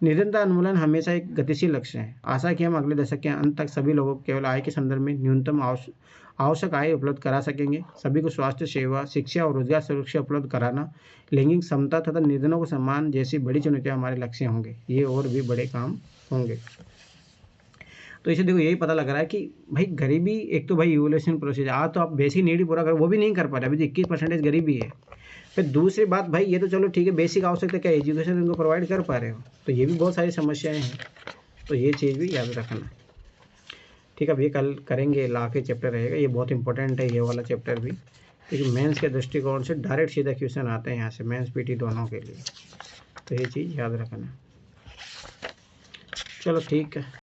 निर्धनता उन्मूलन हमेशा एक गतिशील लक्ष्य है। आशा कि हम अगले दशक के अंत तक सभी लोगों को केवल आय के संदर्भ में न्यूनतम आवश्यक आय उपलब्ध करा सकेंगे। सभी को स्वास्थ्य सेवा, शिक्षा और रोजगार सुरक्षा उपलब्ध कराना, लैंगिक समता तथा निर्धनों को सम्मान जैसी बड़ी चुनौतियां हमारे लक्ष्य होंगे। ये और भी बड़े काम होंगे। तो इसे देखो, यही पता लग रहा है कि भाई गरीबी एक तो भाई इवोल्यूशन प्रोसेस, आज तो आप बेसिक नीड ही पूरा कर, वो भी नहीं कर पा रहे, अभी तो 21% गरीबी है। फिर दूसरी बात भाई, ये तो चलो ठीक है, बेसिक आवश्यकता क्या एजुकेशन उनको प्रोवाइड कर पा रहे हो, तो ये भी बहुत सारी समस्याएं हैं। तो ये चीज़ भी याद रखना। ठीक है, अब ये कल करेंगे, लाके चैप्टर रहेगा, ये बहुत इंपॉर्टेंट है ये वाला चैप्टर भी, क्योंकि मेंस के दृष्टिकोण से डायरेक्ट सीधा क्वेश्चन आते हैं यहाँ से, मेंस पीटी दोनों के लिए। तो ये चीज़ याद रखना। चलो ठीक है।